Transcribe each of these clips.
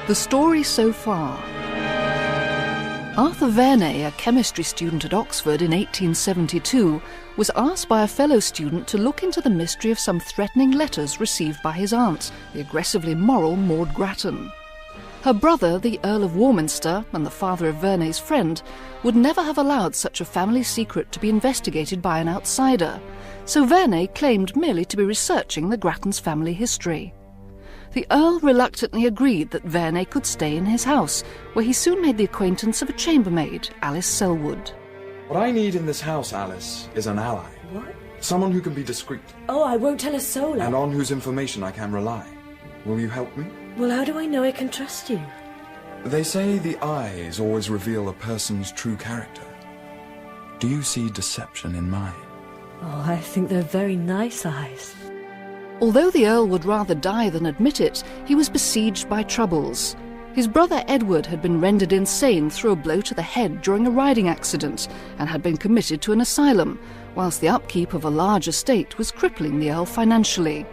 The story so far. Arthur Vernet, a chemistry student at Oxford in 1872, was asked by a fellow student to look into the mystery of some threatening letters received by his aunt, the aggressively moral Maud Grattan. Her brother, the Earl of Warminster, and the father of Vernet's friend, would never have allowed such a family secret to be investigated by an outsider, so Vernet claimed merely to be researching the Grattans' family history. The Earl reluctantly agreed that Vernet could stay in his house, where he soon made the acquaintance of a chambermaid, Alice Selwood. What I need in this house, Alice, is an ally. What? Someone who can be discreet. Oh, I won't tell a soul. And on whose information I can rely. Will you help me? Well, how do I know I can trust you? They say the eyes always reveal a person's true character. Do you see deception in mine? Oh, I think they're very nice eyes. Although the Earl would rather die than admit it, he was besieged by troubles. His brother Edward had been rendered insane through a blow to the head during a riding accident and had been committed to an asylum, whilst the upkeep of a large estate was crippling the Earl financially.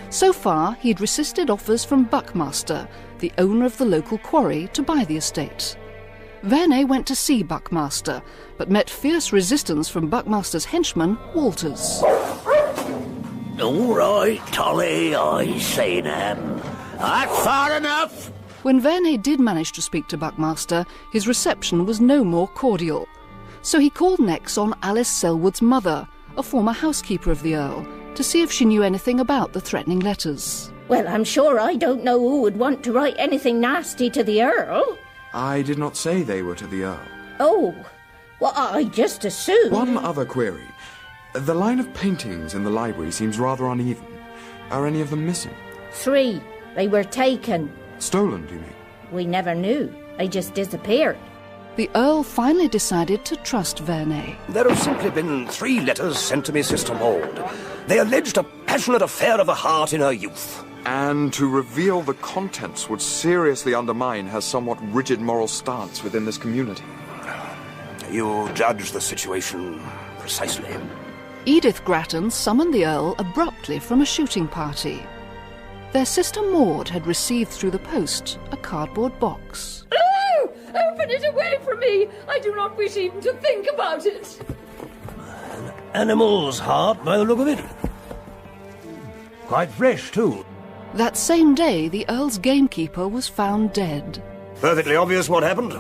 So far, he'd resisted offers from Buckmaster, the owner of the local quarry, to buy the estate. Vernet went to see Buckmaster, but met fierce resistance from Buckmaster's henchman, Walters. All right, Tolly, I say them. That's far enough. When Vernet did manage to speak to Buckmaster, his reception was no more cordial. So he called next on Alice Selwood's mother, a former housekeeper of the Earl, to see if she knew anything about the threatening letters. Well, I'm sure I don't know who would want to write anything nasty to the Earl. I did not say they were to the Earl. Oh, well, I just assumed... One other query. The line of paintings in the library seems rather uneven. Are any of them missing? 3. They were taken. Stolen, do you mean? We never knew. They just disappeared. The Earl finally decided to trust Vernet. There have simply been 3 letters sent to me, Sister Maud. They alleged a passionate affair of the heart in her youth. And to reveal the contents would seriously undermine her somewhat rigid moral stance within this community. You judge the situation precisely. Edith Grattan summoned the Earl abruptly from a shooting party. Their sister Maud had received through the post a cardboard box. Oh! Open it away from me! I do not wish even to think about it. An animal's heart, by the look of it. Quite fresh, too. That same day, the Earl's gamekeeper was found dead. Perfectly obvious what happened.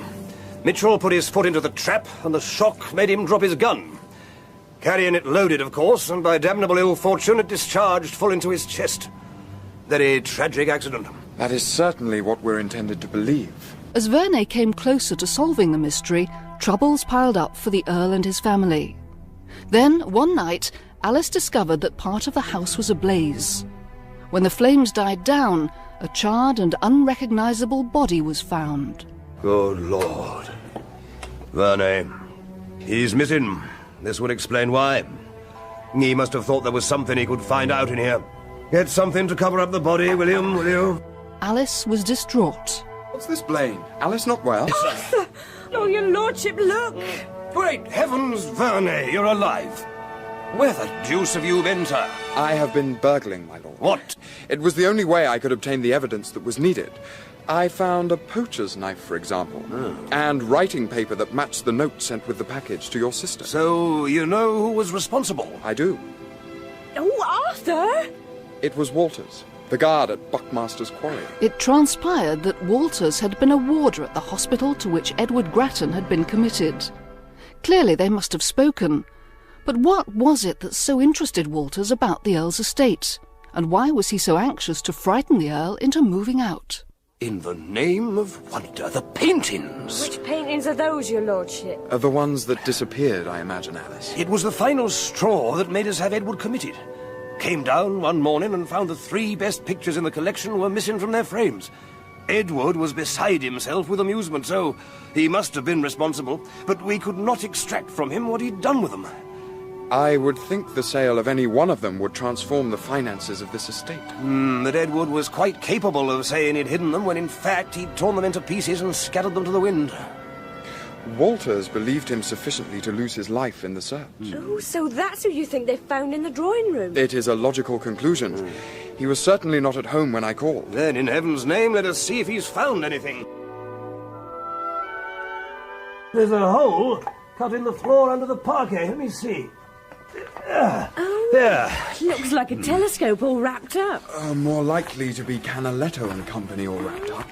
Mitchell put his foot into the trap, and the shock made him drop his gun. Carrying it loaded, of course, and by damnable ill fortune it discharged full into his chest. Very tragic accident. That is certainly what we're intended to believe. As Vernet came closer to solving the mystery, troubles piled up for the Earl and his family. Then, one night, Alice discovered that part of the house was ablaze. When the flames died down, a charred and unrecognisable body was found. Good Lord. Vernet. He's missing. This would explain why. He must have thought there was something he could find out in here. Get something to cover up the body, William, will you? Alice was distraught. What's this, Blaine? Alice not well? Arthur! Oh, your lordship, look! Great heavens, Vernet, you're alive. Where the deuce have you been, sir? I have been burgling, my lord. What? It was the only way I could obtain the evidence that was needed. I found a poacher's knife, for example, and writing paper that matched the note sent with the package to your sister. So you know who was responsible? I do. Oh, Arthur! It was Walters, the guard at Buckmaster's quarry. It transpired that Walters had been a warder at the hospital to which Edward Grattan had been committed. Clearly they must have spoken. But what was it that so interested Walters about the Earl's estate? And why was he so anxious to frighten the Earl into moving out? In the name of wonder, the paintings! Which paintings are those, your lordship? The ones that disappeared, I imagine, Alice. It was the final straw that made us have Edward committed. Came down one morning and found the 3 best pictures in the collection were missing from their frames. Edward was beside himself with amusement, so he must have been responsible, but we could not extract from him what he'd done with them. I would think the sale of any one of them would transform the finances of this estate. That Edward was quite capable of saying he'd hidden them, when in fact he'd torn them into pieces and scattered them to the wind. Walters believed him sufficiently to lose his life in the search. Oh, so that's who you think they found in the drawing room? It is a logical conclusion. He was certainly not at home when I called. Then, in heaven's name, let us see if he's found anything. There's a hole cut in the floor under the parquet. Let me see. There. Looks like a telescope all wrapped up. More likely to be Canaletto and Company all wrapped up.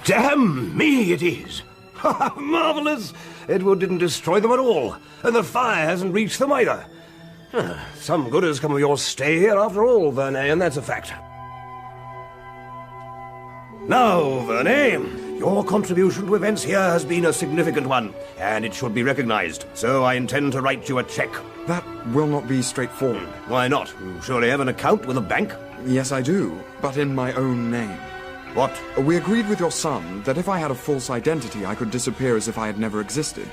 Damn me, it is. Marvellous. Edward didn't destroy them at all, and the fire hasn't reached them either. Some good has come of your stay here after all, Vernet, and that's a fact. Now, Vernet, your contribution to events here has been a significant one, and it should be recognized. So I intend to write you a check. That will not be straightforward. Why not? You surely have an account with a bank? Yes, I do, but in my own name. What? We agreed with your son that if I had a false identity, I could disappear as if I had never existed,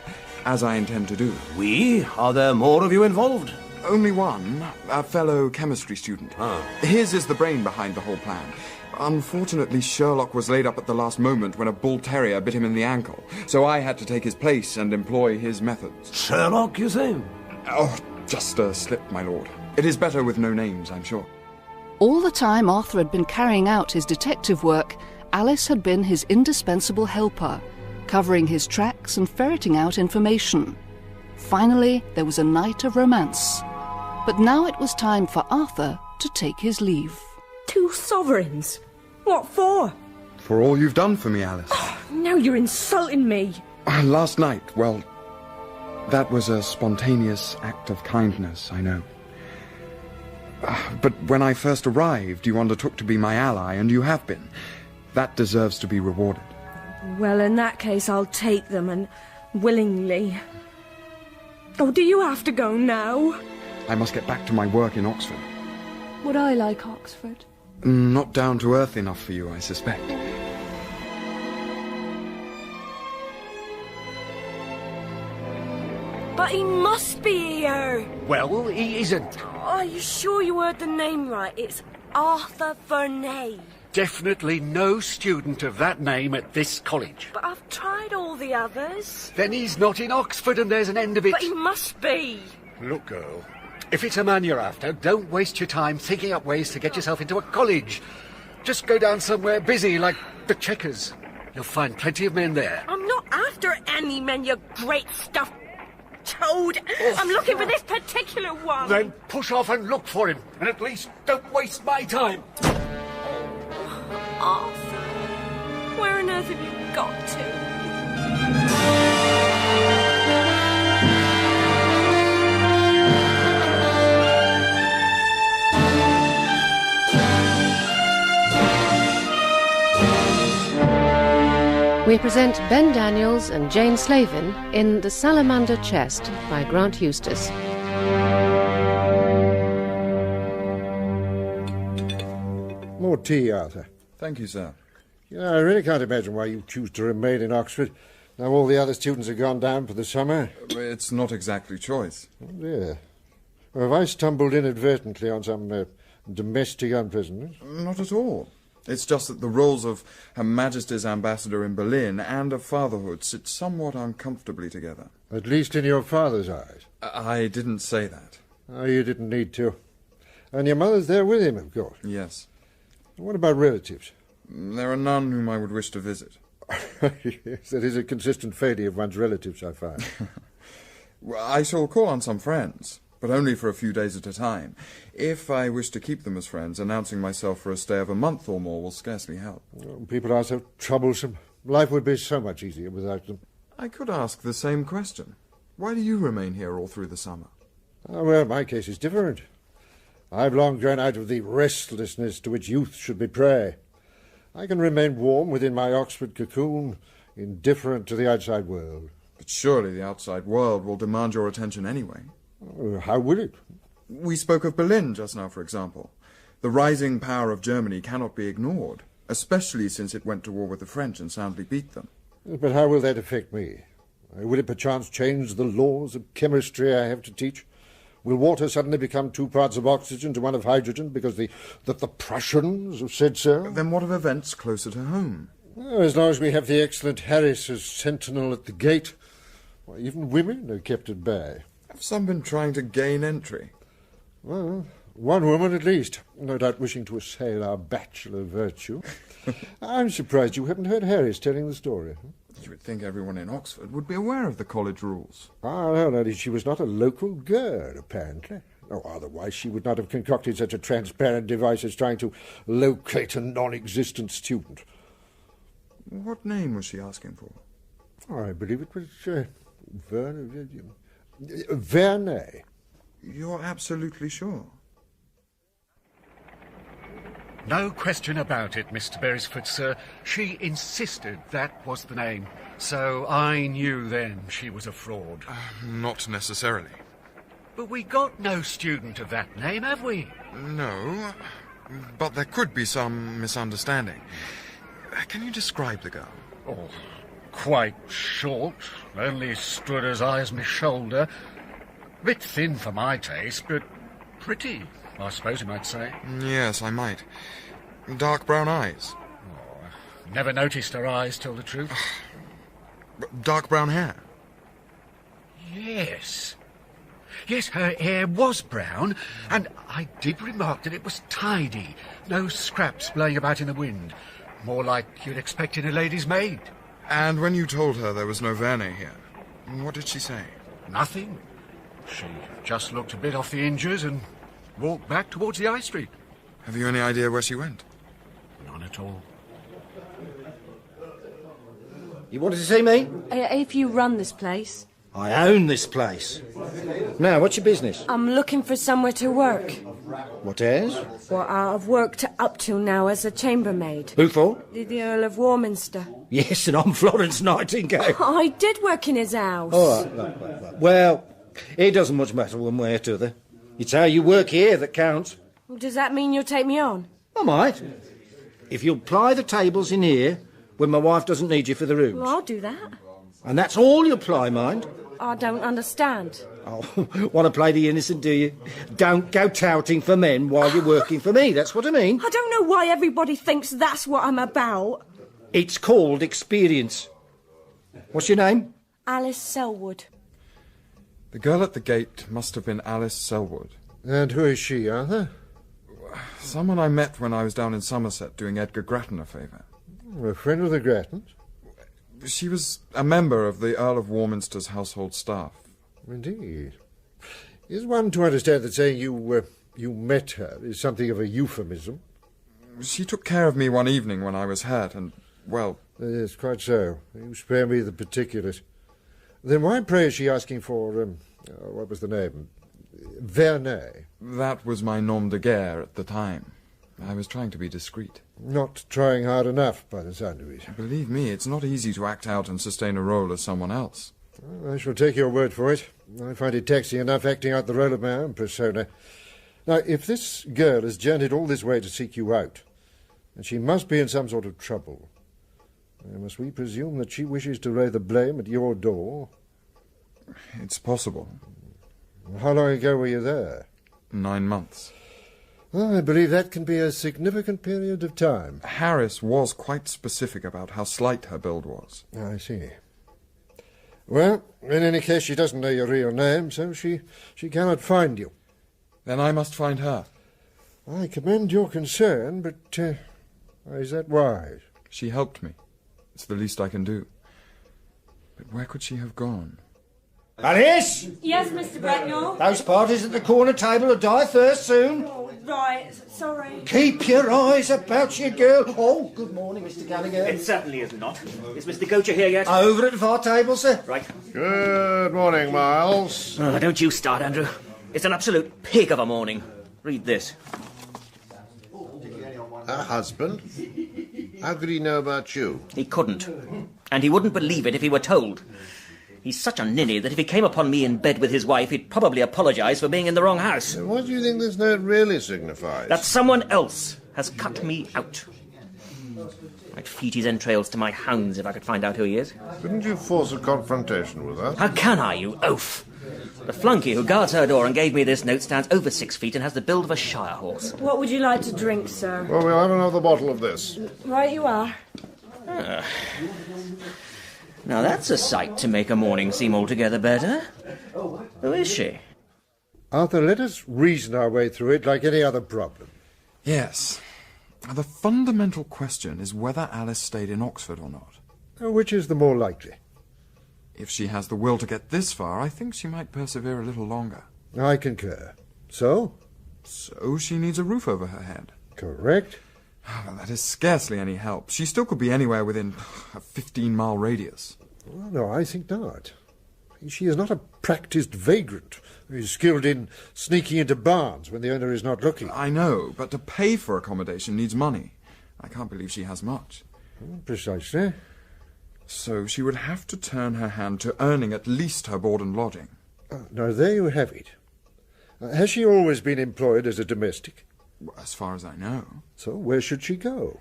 as I intend to do. We? Are there more of you involved? Only one, a fellow chemistry student. His is the brain behind the whole plan. Unfortunately, Sherlock was laid up at the last moment when a bull terrier bit him in the ankle, so I had to take his place and employ his methods. Sherlock, you say? Oh, just a slip, my lord. It is better with no names, I'm sure. All the time Arthur had been carrying out his detective work, Alice had been his indispensable helper, covering his tracks and ferreting out information. Finally, there was a night of romance. But now it was time for Arthur to take his leave. 2 sovereigns? What for? For all you've done for me, Alice. Now you're insulting me. Last night, well, that was a spontaneous act of kindness, I know. But when I first arrived, you undertook to be my ally, and you have been. That deserves to be rewarded. Well, in that case, I'll take them, and willingly. Oh, do you have to go now? I must get back to my work in Oxford. Would I like Oxford? Not down to earth enough for you, I suspect. But he must be here. Well, he isn't. Are you sure you heard the name right? It's Arthur Vernet. Definitely no student of that name at this college. But I've tried all the others. Then he's not in Oxford and there's an end of it. But he must be. Look, girl, if it's a man you're after, don't waste your time thinking up ways to get yourself into a college. Just go down somewhere busy, like the Checkers. You'll find plenty of men there. I'm not after any men, you great stuffed toad. I'm looking for this particular one. Then push off and look for him, and at least don't waste my time. Arthur, where on earth have you got to? We present Ben Daniels and Jane Slavin in The Salamander Chest by Grant Eustace. More tea, Arthur. Thank you, sir. You know, I really can't imagine why you choose to remain in Oxford. Now all the other students have gone down for the summer. It's not exactly choice. Oh, dear. Well, have I stumbled inadvertently on some domestic unpleasantness? Not at all. It's just that the roles of Her Majesty's ambassador in Berlin and of fatherhood sit somewhat uncomfortably together. At least in your father's eyes. I didn't say that. Oh, you didn't need to. And your mother's there with him, of course. Yes. What about relatives? There are none whom I would wish to visit. Yes, that is a consistent failure of one's relatives, I find. I shall call on some friends, but only for a few days at a time. If I wish to keep them as friends, announcing myself for a stay of a month or more will scarcely help. Well, people are so troublesome. Life would be so much easier without them. I could ask the same question. Why do you remain here all through the summer? Oh, well, my case is different. I've long grown out of the restlessness to which youth should be prey. I can remain warm within my Oxford cocoon, indifferent to the outside world. But surely the outside world will demand your attention anyway. Oh, how will it? We spoke of Berlin just now, for example. The rising power of Germany cannot be ignored, especially since it went to war with the French and soundly beat them. But how will that affect me? Will it perchance change the laws of chemistry I have to teach? Will water suddenly become 2 parts of oxygen to 1 of hydrogen because the Prussians have said so? Then what of events closer to home? Oh, as long as we have the excellent Harris as sentinel at the gate, why, even women are kept at bay. Have some been trying to gain entry? Well, One woman at least, no doubt wishing to assail our bachelor virtue. I'm surprised you haven't heard Harris telling the story. You would think everyone in Oxford would be aware of the college rules. No, she was not a local girl, apparently. Otherwise she would not have concocted such a transparent device as trying to locate a non-existent student. What name was she asking for? I believe it was Vernet. You're absolutely sure? No question about it, Mr. Beresford, sir. She insisted that was the name. So I knew then she was a fraud. Not necessarily. But we got no student of that name, have we? No, but there could be some misunderstanding. Can you describe the girl? Oh, quite short, only stood as high as my shoulder. A bit thin for my taste, but pretty, I suppose you might say. Yes, I might. Dark brown eyes. Oh, never noticed her eyes, tell the truth. Dark brown hair. Yes. Yes, her hair was brown, and I did remark that it was tidy. No scraps blowing about in the wind. More like you'd expect in a lady's maid. And when you told her there was no Vernet here, what did she say? Nothing. She just looked a bit off the hinges and walked back towards the High Street. Have you any idea where she went? None at all. You wanted to see me? If you run this place. I own this place. Now, what's your business? I'm looking for somewhere to work. What is? Well, I've worked up till now as a chambermaid. Who for? The Earl of Warminster. Yes, and I'm Florence Nightingale. I did work in his house. All right. Well, it doesn't much matter one way or t'other. It's how you work here that counts. Does that mean you'll take me on? I might. If you'll ply the tables in here when my wife doesn't need you for the rooms. Well, I'll do that. And that's all you'll ply, mind. I don't understand. Oh, want to play the innocent, do you? Don't go touting for men while you're working for me, that's what I mean. I don't know why everybody thinks that's what I'm about. It's called experience. What's your name? Alice Selwood. The girl at the gate must have been Alice Selwood. And who is she, Arthur? Someone I met when I was down in Somerset doing Edgar Grattan a favour. A friend of the Grattans? She was a member of the Earl of Warminster's household staff. Indeed. Is one to understand that saying you met her is something of a euphemism? She took care of me one evening when I was hurt, and, well... Yes, quite so. You spare me the particulars. Then why, pray, is she asking for, what was the name? Vernet? That was my nom de guerre at the time. I was trying to be discreet. Not trying hard enough, by the sound of it. Believe me, it's not easy to act out and sustain a role as someone else. Well, I shall take your word for it. I find it taxing enough acting out the role of my own persona. Now, if this girl has journeyed all this way to seek you out, then she must be in some sort of trouble. Must we presume that she wishes to lay the blame at your door? It's possible. How long ago were you there? 9 months. Well, I believe that can be a significant period of time. Harris was quite specific about how slight her build was. I see. Well, in any case, she doesn't know your real name, so she cannot find you. Then I must find her. I commend your concern, but is that wise? She helped me. It's the least I can do. But where could she have gone? Alice! Yes, Mr. Bracknell? Those parties at the corner table will die first soon. Oh, right, sorry. Keep your eyes about you, girl. Oh, good morning, Mr. Gallagher. It certainly is not. Is Mr. Gocher here yet? Over at the far table, sir. Right. Good morning, Miles. Oh, don't you start, Andrew. It's an absolute pig of a morning. Read this. Her husband? How could he know about you? He couldn't. And he wouldn't believe it if he were told. He's such a ninny that if he came upon me in bed with his wife, he'd probably apologise for being in the wrong house. What do you think this note really signifies? That someone else has cut me out. I'd feed his entrails to my hounds if I could find out who he is. Couldn't you force a confrontation with her? How can I, you oaf? The flunky who guards her door and gave me this note stands over 6 feet and has the build of a shire horse. What would you like to drink, sir? Well, we'll have another bottle of this. Right you are. Now that's a sight to make a morning seem altogether better. Who is she? Arthur, let us reason our way through it like any other problem. Yes. The fundamental question is whether Alice stayed in Oxford or not. Which is the more likely? If she has the will to get this far, I think she might persevere a little longer. I concur. So? So she needs a roof over her head. Correct. Well, that is scarcely any help. She still could be anywhere within a 15-mile radius. Well, no, I think not. She is not a practised vagrant who is skilled in sneaking into barns when the owner is not looking. I know, but to pay for accommodation needs money. I can't believe she has much. Precisely. So she would have to turn her hand to earning at least her board and lodging. Now, there you have it. Has she always been employed as a domestic? As far as I know. So where should she go?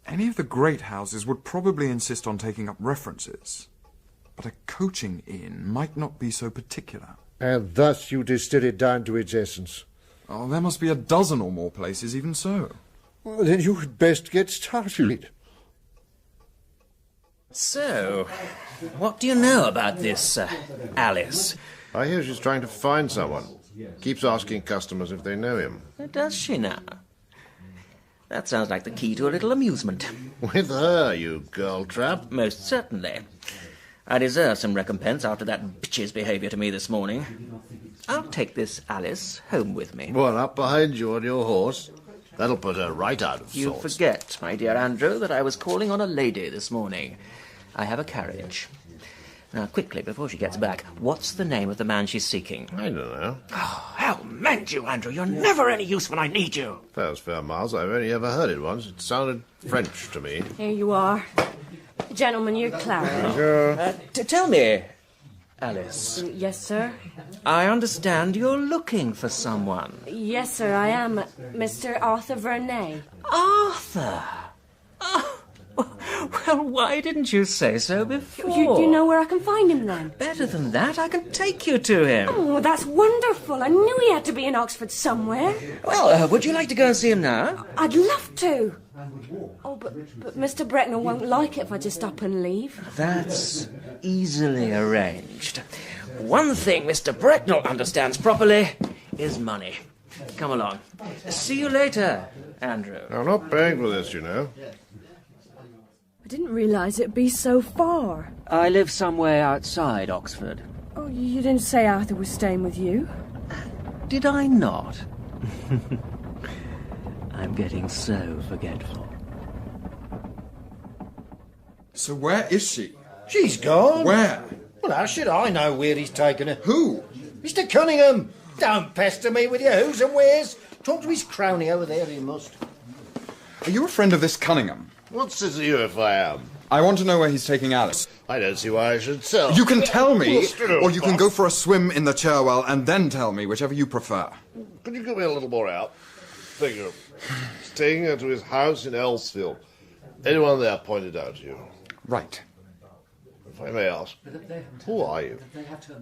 Any of the great houses would probably insist on taking up references. But a coaching inn might not be so particular. And thus you distill it down to its essence. Oh, there must be a dozen or more places, even so. Well, then you had best get started. So, what do you know about this, Alice? I hear she's trying to find someone. Keeps asking customers if they know him. Does she now? That sounds like the key to a little amusement. With her, you girl trap. Most certainly. I deserve some recompense after that bitch's behaviour to me this morning. I'll take this Alice home with me. Well, up behind you on your horse. That'll put her right out of You sorts. forget, my dear Andrew, that I was calling on a lady this morning. I have a carriage. Now, quickly, before she gets back, what's the name of the man she's seeking? I don't know. Oh, hell mend you, Andrew. You're never any use when I need you. That was fair, Miles. I've only ever heard it once. It sounded French to me. Here you are. Gentlemen, you're Clara. Tell me, Alice. Yes, sir? I understand you're looking for someone. Yes, sir, I am. Mr. Arthur Vernet. Arthur? Oh, well, why didn't you say so before? You know where I can find him, then? Better than that, I can take you to him. Oh, that's wonderful. I knew he had to be in Oxford somewhere. Well, would you like to go and see him now? I'd love to. Oh, but Mr. Brecknell won't like it if I just up and leave. That's easily arranged. One thing Mr. Brecknell understands properly is money. Come along. See you later, Andrew. I'm not paying for this, you know. I didn't realise it'd be so far. I live somewhere outside Oxford. Oh, you didn't say Arthur was staying with you? Did I not? I'm getting so forgetful. So where is she? She's gone. Where? Well, how should I know where he's taken her? Who? Mr. Cunningham! Don't pester me with your who's and where's. Talk to his crony over there, he must. Are you a friend of this Cunningham? What's it to you if I am? I want to know where he's taking Alice. I don't see why I should sell. You can tell me, or you can go for a swim in the Cherwell and then tell me, whichever you prefer. Could you give me a little more out? Thank you. He's taking her to his house in Elsfield. Anyone there pointed out to you? Right. If I may ask, who are you?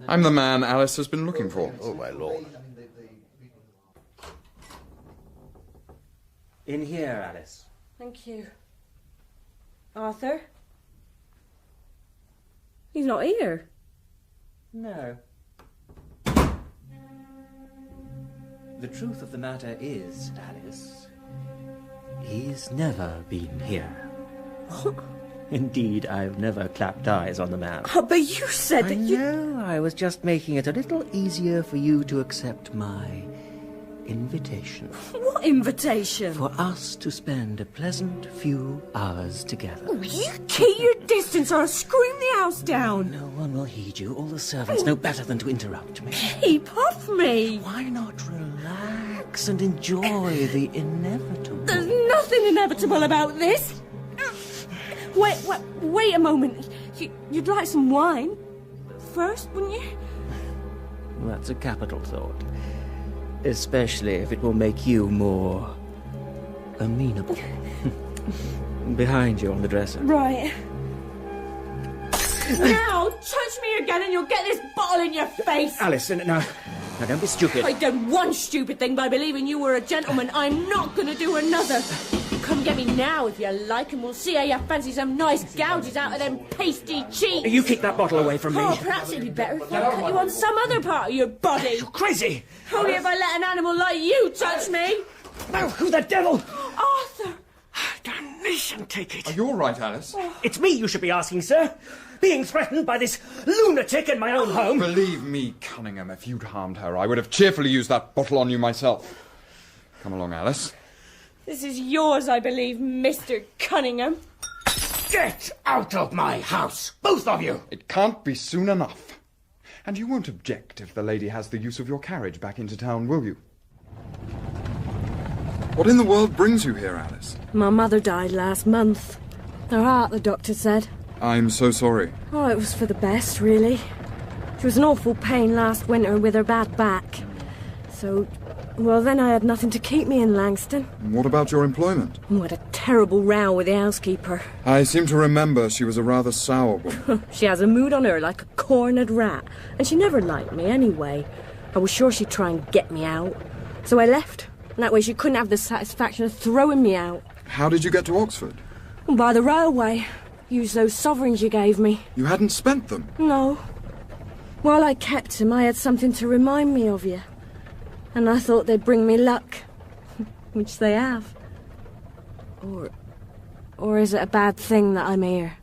I'm the man Alice has been looking for. Oh, my lord. In here, Alice. Thank you. Arthur? He's not here. No. The truth of the matter is, Alice, he's never been here. Indeed, I've never clapped eyes on the man. Oh, but you said that you... No, I was just making it a little easier for you to accept my invitation. What invitation? For us to spend a pleasant few hours together. Oh, you keep your distance or I'll scream the house down. No one will heed you. All the servants know better than to interrupt me. Keep off me. Why not relax and enjoy the inevitable? There's nothing inevitable about this. Wait a moment. You'd like some wine first, wouldn't you? That's a capital thought. Especially if it will make you more amenable. Behind you on the dresser. Right. Now, touch me again and you'll get this bottle in your face. Alice, no, don't be stupid. I done one stupid thing by believing you were a gentleman. I'm not going to do another. come get me now if you like, and we'll see how you fancy some nice gouges out of them pasty cheeks. You keep that bottle away from me. Oh, perhaps it'd be better if I cut you on some other part of your body. You're crazy. Only if I let an animal like you touch me. Oh, who the devil? Arthur. Damnation take it. Are you all right, Alice? It's me you should be asking, sir. Being threatened by this lunatic in my own home. Believe me, Cunningham, if you'd harmed her, I would have cheerfully used that bottle on you myself. Come along, Alice. This is yours, I believe, Mr. Cunningham. Get out of my house, both of you! It can't be soon enough. And you won't object if the lady has the use of your carriage back into town, will you? What in the world brings you here, Alice? My mother died last month. Her heart, the doctor said. I'm so sorry. Oh, it was for the best, really. She was in awful pain last winter with her bad back. So, well, then I had nothing to keep me in Langston. What about your employment? We had a terrible row with the housekeeper. I seem to remember she was a rather sour woman. She has a mood on her like a cornered rat, and she never liked me anyway. I was sure she'd try and get me out. So I left. And that way she couldn't have the satisfaction of throwing me out. How did you get to Oxford? By the railway. Used those sovereigns you gave me. You hadn't spent them? No. While I kept them, I had something to remind me of you. And I thought they'd bring me luck. Which they have. Or is it a bad thing that I'm here?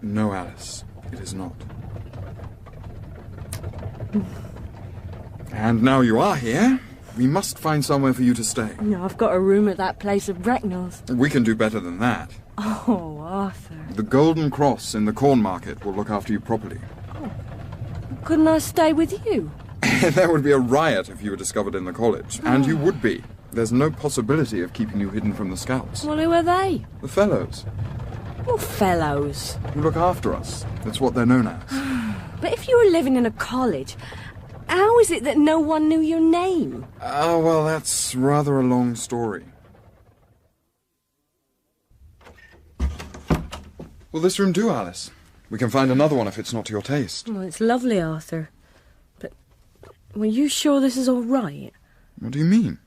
No, Alice. It is not. And now you are here, we must find somewhere for you to stay. No, I've got a room at that place of Brecknell's. We can do better than that. Oh, Arthur. The Golden Cross in the Corn Market will look after you properly. Oh. Couldn't I stay with you? There would be a riot if you were discovered in the college. And you would be. There's no possibility of keeping you hidden from the scouts. Well, who are they? The fellows. What fellows? Who look after us. That's what they're known as. But if you were living in a college, how is it that no one knew your name? Well, that's rather a long story. Will this room do, Alice? We can find another one if it's not to your taste. Well, it's lovely, Arthur. But, were you sure this is all right? What do you mean?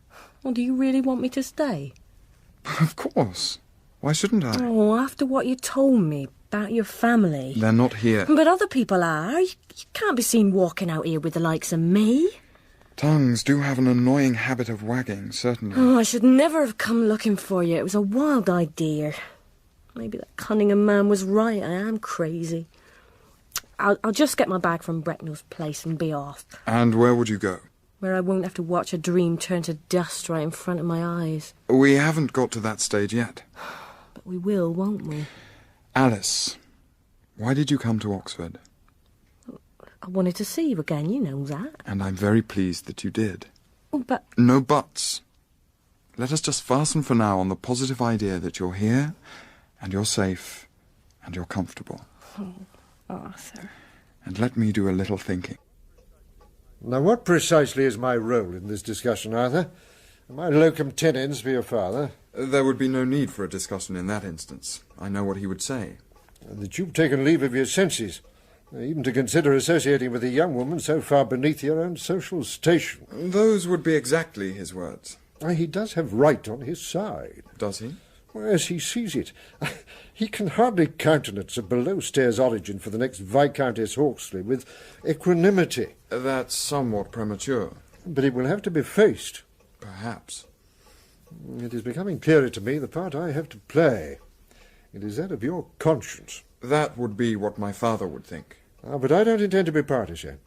Well, do you really want me to stay? Of course. Why shouldn't I? Oh, after what you told me about your family. They're not here. But other people are. You can't be seen walking out here with the likes of me. Tongues do have an annoying habit of wagging, certainly. Oh, I should never have come looking for you. It was a wild idea. Maybe that Cunningham man was right. I am crazy. I'll just get my bag from Brecknell's place and be off. And where would you go? Where I won't have to watch a dream turn to dust right in front of my eyes. We haven't got to that stage yet. But we will, won't we? Alice, why did you come to Oxford? I wanted to see you again, you know that. And I'm very pleased that you did. Oh, but... No buts. Let us just fasten for now on the positive idea that you're here, and you're safe, and you're comfortable. Oh, Arthur. And let me do a little thinking. Now, what precisely is my role in this discussion, Arthur? Am I locum tenens for your father? There would be no need for a discussion in that instance. I know what he would say. And that you've taken leave of your senses, even to consider associating with a young woman so far beneath your own social station. Those would be exactly his words. He does have right on his side. Does he? Well, as he sees it. He can hardly countenance a below-stairs origin for the next Viscountess Hawksley with equanimity. That's somewhat premature. But it will have to be faced. Perhaps. It is becoming clearer to me the part I have to play. It is that of your conscience. That would be what my father would think. But I don't intend to be partisan.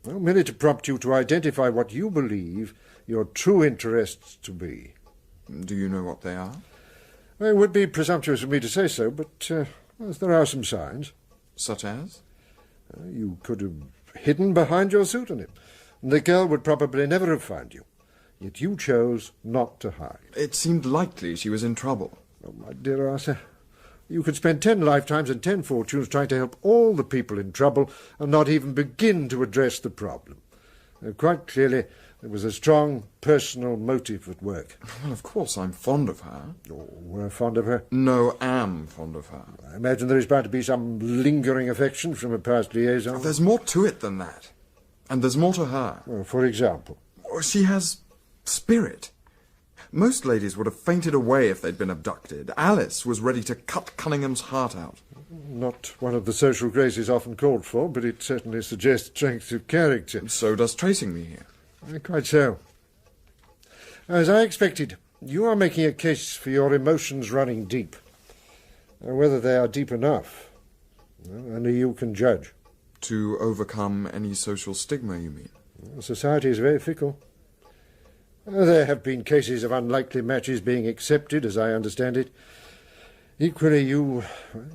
No, merely to prompt you to identify what you believe your true interests to be. Do you know what they are? Well, it would be presumptuous of me to say so, but there are some signs. Such as? You could have hidden behind your pseudonym. The girl would probably never have found you. Yet you chose not to hide. It seemed likely she was in trouble. Oh, my dear Arthur, you could spend 10 lifetimes and 10 fortunes trying to help all the people in trouble and not even begin to address the problem. Quite clearly, there was a strong personal motive at work. Well, of course, I'm fond of her. Oh, we're fond of her? No, am fond of her. I imagine there is bound to be some lingering affection from a past liaison. There's more to it than that. And there's more to her. Well, for example? She has spirit. Most ladies would have fainted away if they'd been abducted. Alice was ready to cut Cunningham's heart out. Not one of the social graces often called for, but it certainly suggests strength of character. So does tracing me here. Quite so. As I expected, you are making a case for your emotions running deep. Whether they are deep enough, well, only you can judge. To overcome any social stigma, you mean? Society is very fickle. There have been cases of unlikely matches being accepted, as I understand it. Equally, you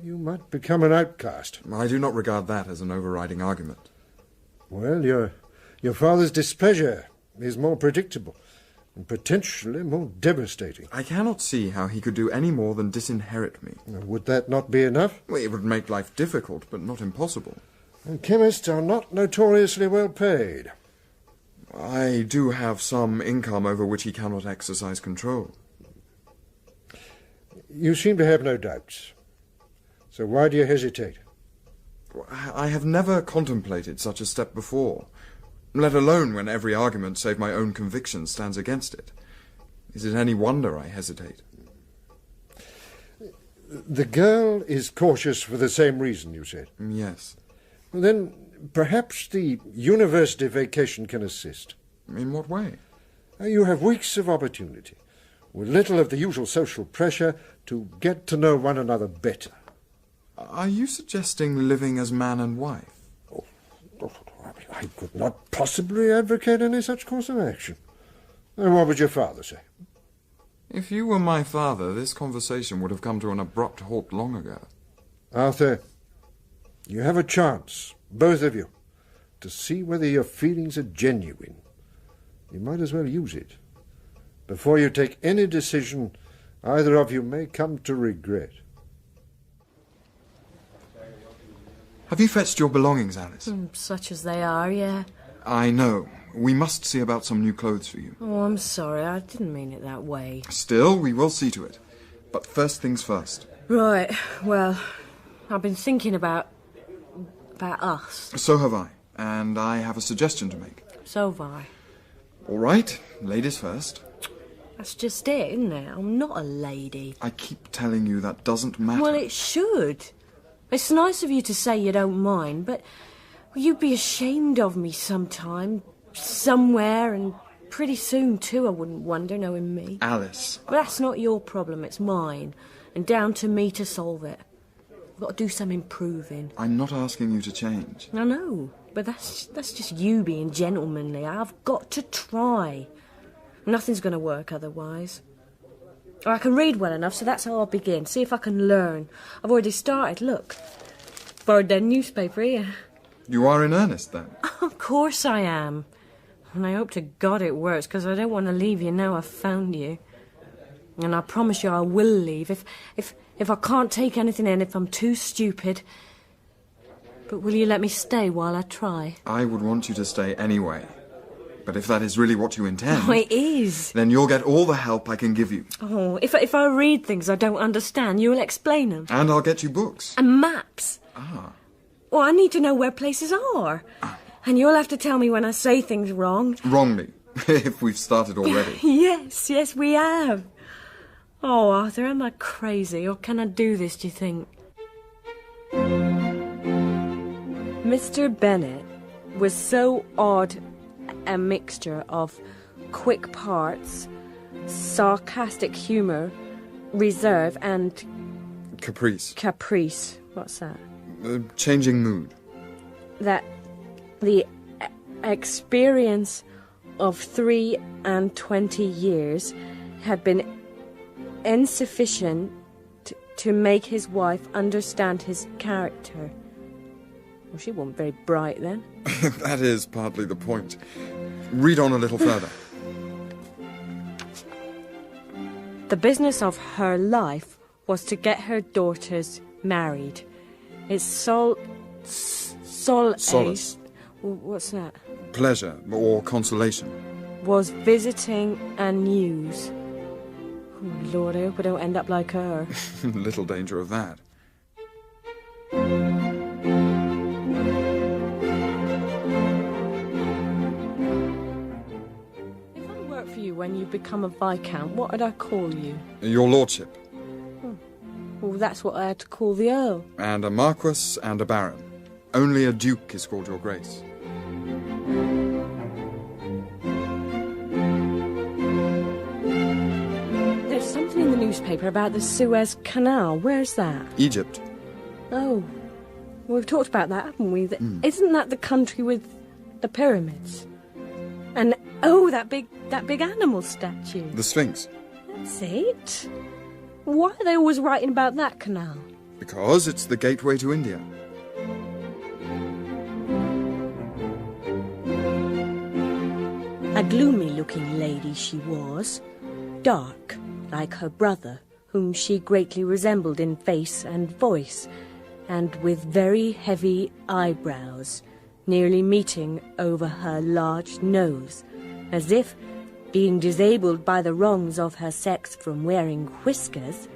might become an outcast. I do not regard that as an overriding argument. Well, your father's displeasure is more predictable and potentially more devastating. I cannot see how he could do any more than disinherit me. Would that not be enough? Well, it would make life difficult, but not impossible. And chemists are not notoriously well paid. I do have some income over which he cannot exercise control. You seem to have no doubts. So why do you hesitate? I have never contemplated such a step before, let alone when every argument save my own conviction stands against it. Is it any wonder I hesitate? The girl is cautious for the same reason, you said? Yes. Well, then perhaps the university vacation can assist. In what way? You have weeks of opportunity, with little of the usual social pressure, to get to know one another better. Are you suggesting living as man and wife? I could not possibly advocate any such course of action. And what would your father say? If you were my father, this conversation would have come to an abrupt halt long ago. Arthur, you have a chance, both of you, to see whether your feelings are genuine. You might as well use it. Before you take any decision, either of you may come to regret. Have you fetched your belongings, Alice? Such as they are, yeah. I know. We must see about some new clothes for you. Oh, I'm sorry. I didn't mean it that way. Still, we will see to it. But first things first. Right. Well, I've been thinking about us. So have I. And I have a suggestion to make. So have I. All right. Ladies first. That's just it, isn't it? I'm not a lady. I keep telling you that doesn't matter. Well, it should. It's nice of you to say you don't mind, but you'd be ashamed of me sometime, somewhere, and pretty soon, too, I wouldn't wonder, knowing me. Alice. But that's not your problem, it's mine, and down to me to solve it. I've got to do some improving. I'm not asking you to change. I know, but that's just you being gentlemanly. I've got to try. Nothing's going to work otherwise. I can read well enough, so that's how I'll begin. See if I can learn. I've already started, look. Borrowed their newspaper here. You are in earnest, then? Of course I am. And I hope to God it works, because I don't want to leave you now I've found you. And I promise you I will leave, if I can't take anything in, if I'm too stupid. But will you let me stay while I try? I would want you to stay anyway. But if that is really what you intend... Oh, it is. Then you'll get all the help I can give you. Oh, if I read things I don't understand, you'll explain them. And I'll get you books. And maps. Ah. Well, I need to know where places are. And you'll have to tell me when I say things wrong. Wrongly, if we've started already. Yes, we have. Oh, Arthur, am I crazy, or can I do this, do you think? Mr. Bennet was so odd a mixture of quick parts, sarcastic humour, reserve, and... Caprice. What's that? Changing mood. That the experience of 23 years had been insufficient to make his wife understand his character. Well, she wasn't very bright then. That is partly the point. Read on a little further. The business of her life was to get her daughters married. It's solace. What's that? Pleasure or consolation. Was visiting and news. Oh, Lord, I hope I don't end up like her. Little danger of that. when you become a Viscount? What did I call you? Your lordship. Well, that's what I had to call the Earl. And a Marquess and a Baron. Only a Duke is called Your Grace. There's something in the newspaper about the Suez Canal. Where's that? Egypt. Oh, we've talked about that, haven't we? Isn't that the country with the pyramids? And, oh, that big animal statue. The Sphinx. That's it. Why are they always writing about that canal? Because it's the gateway to India. A gloomy-looking lady she was, dark, like her brother, whom she greatly resembled in face and voice, and with very heavy eyebrows, nearly meeting over her large nose, as if, being disabled by the wrongs of her sex from wearing whiskers...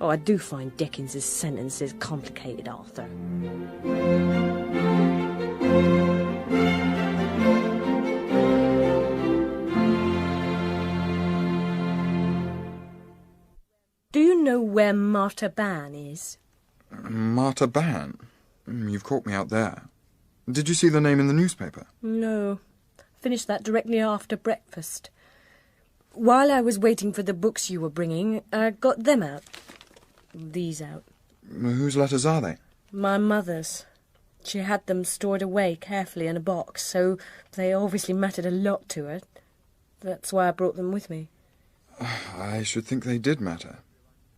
Oh, I do find Dickens's sentences complicated, Arthur. Do you know where Martaban is? Martaban? You've caught me out there. Did you see the name in the newspaper? No. Finished that directly after breakfast. While I was waiting for the books you were bringing, I got them out. These out. Whose letters are they? My mother's. She had them stored away carefully in a box, so they obviously mattered a lot to her. That's why I brought them with me. I should think they did matter.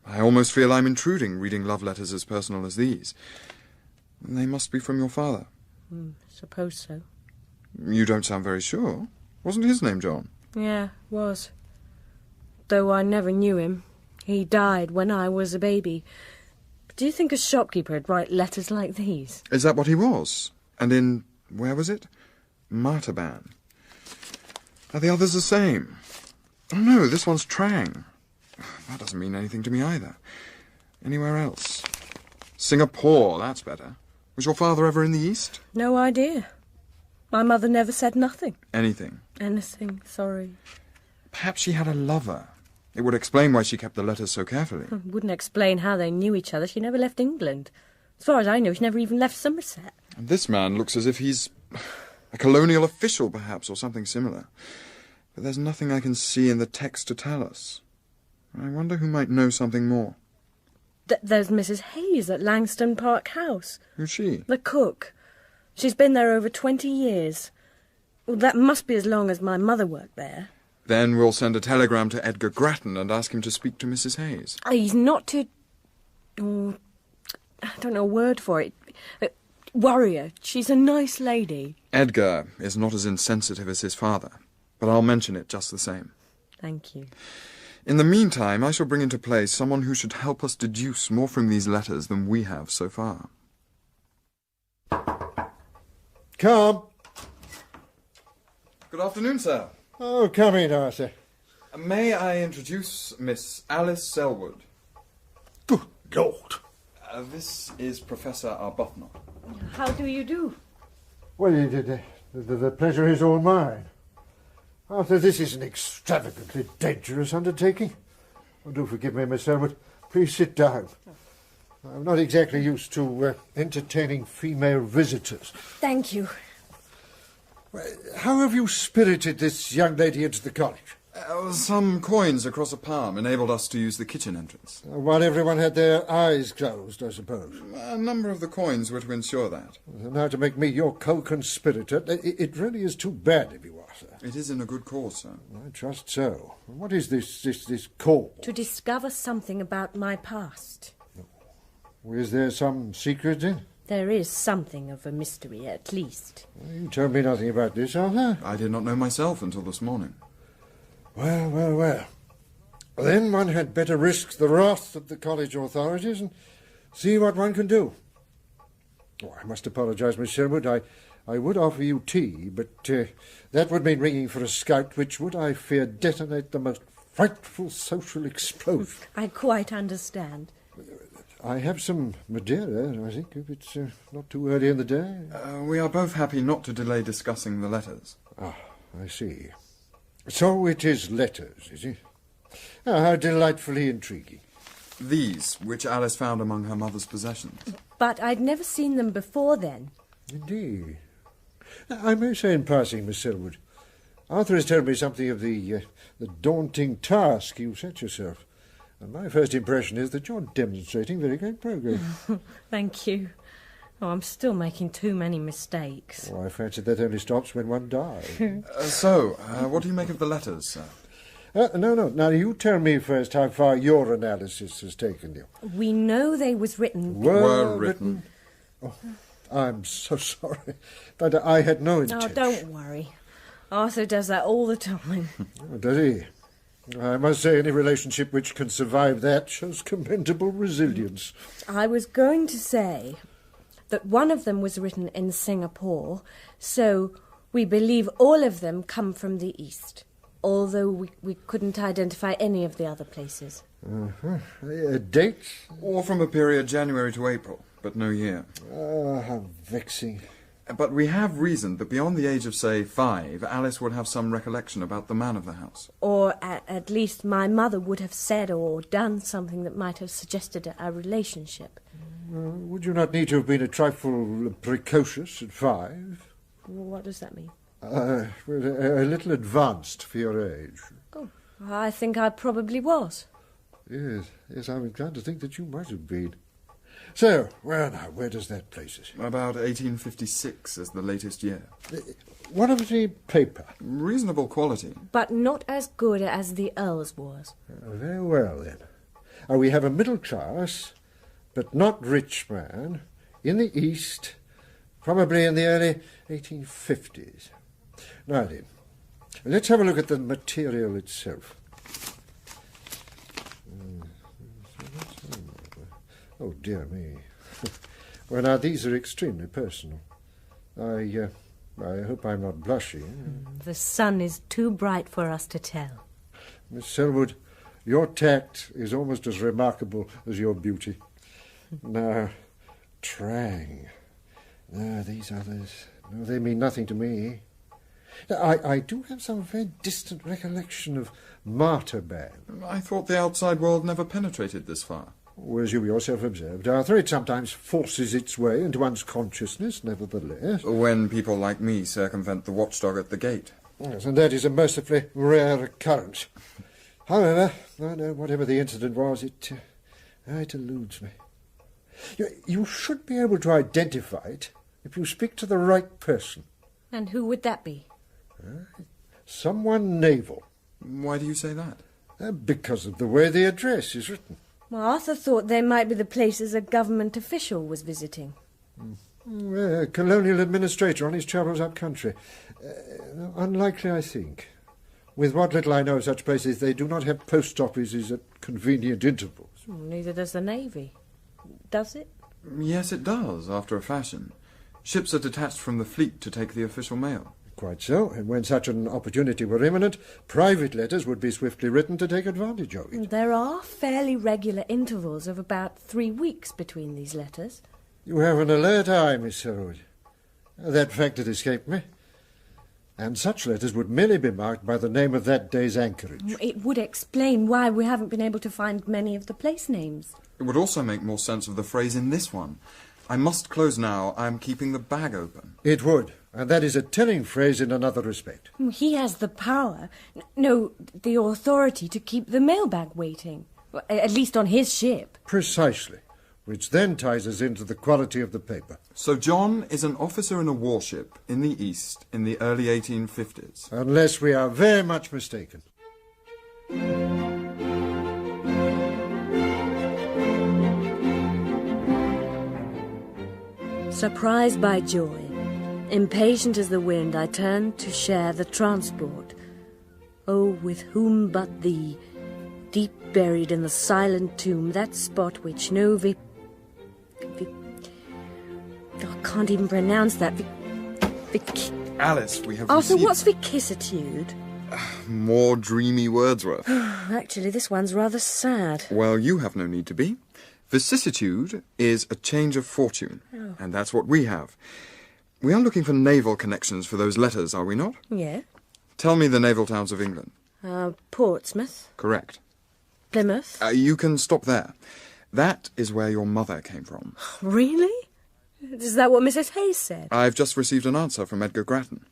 I almost feel I'm intruding, reading love letters as personal as these. They must be from your father. Suppose so. You don't sound very sure. Wasn't his name John? Yeah, was. Though I never knew him. He died when I was a baby. Do you think a shopkeeper would write letters like these? Is that what he was? And in... where was it? Martaban. Are the others the same? Oh, no, this one's Trang. That doesn't mean anything to me either. Anywhere else? Singapore, that's better. Was your father ever in the East? No idea. My mother never said nothing. Anything? Anything, sorry. Perhaps she had a lover. It would explain why she kept the letters so carefully. Wouldn't explain how they knew each other. She never left England. As far as I know, she never even left Somerset. And this man looks as if he's a colonial official, perhaps, or something similar. But there's nothing I can see in the text to tell us. I wonder who might know something more. There's Mrs. Hayes at Langston Park House. Who's she? The cook. She's been there over 20 years. Well, that must be as long as my mother worked there. Then we'll send a telegram to Edgar Grattan and ask him to speak to Mrs. Hayes. He's not to... Oh, I don't know a word for it. Warrior. She's a nice lady. Edgar is not as insensitive as his father, but I'll mention it just the same. Thank you. In the meantime, I shall bring into play someone who should help us deduce more from these letters than we have so far. Come. Good afternoon, sir. Oh, come in, Arthur. May I introduce Miss Alice Selwood? Good Lord. This is Professor Arbuthnot. How do you do? Well, the pleasure is all mine. Arthur, this is an extravagantly dangerous undertaking. Oh, do forgive me, Miss Selwood. Please sit down. I'm not exactly used to entertaining female visitors. Thank you. How have you spirited this young lady into the college? Some coins across a palm enabled us to use the kitchen entrance. While everyone had their eyes closed, I suppose. A number of the coins were to ensure that. Now to make me your co-conspirator, it really is too bad of you, Arthur. It is in a good cause, sir. I trust so. What is this call? To discover something about my past. Is there some secret then? There is something of a mystery, at least. You told me nothing about this, Arthur. I did not know myself until this morning. Well. Then one had better risk the wrath of the college authorities and see what one can do. Oh, I must apologise, Miss Selwood. I would offer you tea, but that would mean ringing for a scout, which would, I fear, detonate the most frightful social explosion. I quite understand. I have some Madeira, I think, if it's not too early in the day. We are both happy not to delay discussing the letters. Ah, I see. So it is letters, is it? Oh, how delightfully intriguing. These, which Alice found among her mother's possessions. But I'd never seen them before then. Indeed. I may say in passing, Miss Selwood, Arthur has told me something of the daunting task you set yourself. And my first impression is that you're demonstrating very great progress. Thank you. Oh, I'm still making too many mistakes. Oh, I fancy that only stops when one dies. What do you make of the letters, sir? No. Now, you tell me first how far your analysis has taken you. We know they was written... Were written. Oh, I'm so sorry. But I had no intention. Oh, don't worry. Arthur does that all the time. Oh, does he? I must say any relationship which can survive that shows commendable resilience. I was going to say that one of them was written in Singapore, so we believe all of them come from the East, although we couldn't identify any of the other places. A date? Or from a period January to April, but no year. Ah, how vexing. But we have reasoned that beyond the age of, say, 5, Alice would have some recollection about the man of the house. Or at least my mother would have said or done something that might have suggested a relationship. Would you not need to have been a trifle precocious at 5? What does that mean? A little advanced for your age. Oh, I think I probably was. Yes, I'm inclined to think that you might have been. So, well now, where does that place us? About 1856 is the latest year. What of the paper? Reasonable quality. But not as good as the Earl's was. Very well, then. We have a middle class, but not rich man, in the East, probably in the early 1850s. Now then, let's have a look at the material itself. Oh, dear me. Well, now, these are extremely personal. I hope I'm not blushing. The sun is too bright for us to tell. Miss Selwood, your tact is almost as remarkable as your beauty. Now, Trang. Now, these others, no, they mean nothing to me. Now, I do have some very distant recollection of Martyrband. I thought the outside world never penetrated this far. As you yourself observed, Arthur, it sometimes forces its way into one's consciousness, nevertheless. When people like me circumvent the watchdog at the gate. Yes, and that is a mercifully rare occurrence. However, whatever the incident was, it eludes me. You should be able to identify it if you speak to the right person. And who would that be? Someone naval. Why do you say that? Because of the way the address is written. Well, Arthur thought they might be the places a government official was visiting. A colonial administrator on his travels up country. Unlikely, I think. With what little I know of such places, they do not have post offices at convenient intervals. Neither does the Navy. Does it? Yes, it does, after a fashion. Ships are detached from the fleet to take the official mail. Quite so, and when such an opportunity were imminent, private letters would be swiftly written to take advantage of it. There are fairly regular intervals of about 3 weeks between these letters. You have an alert eye, Miss Selwood. That fact had escaped me. And such letters would merely be marked by the name of that day's anchorage. It would explain why we haven't been able to find many of the place names. It would also make more sense of the phrase in this one. I must close now. I am keeping the bag open. It would. And that is a telling phrase in another respect. He has the power, the authority to keep the mailbag waiting. At least on his ship. Precisely. Which then ties us into the quality of the paper. So John is an officer in a warship in the East in the early 1850s. Unless we are very much mistaken. Surprised by joy, impatient as the wind, I turned to share the transport. Oh, with whom but thee, deep buried in the silent tomb, that spot which no I can't even pronounce that. Alice, we have Arthur, received... what's vicissitude? More dreamy Wordsworth. Actually, this one's rather sad. Well, you have no need to be. Vicissitude is a change of fortune, and that's what we have. We are looking for naval connections for those letters, are we not? Yeah. Tell me the naval towns of England. Portsmouth. Correct. Plymouth. You can stop there. That is where your mother came from. Really? Is that what Mrs. Hayes said? I've just received an answer from Edgar Grattan.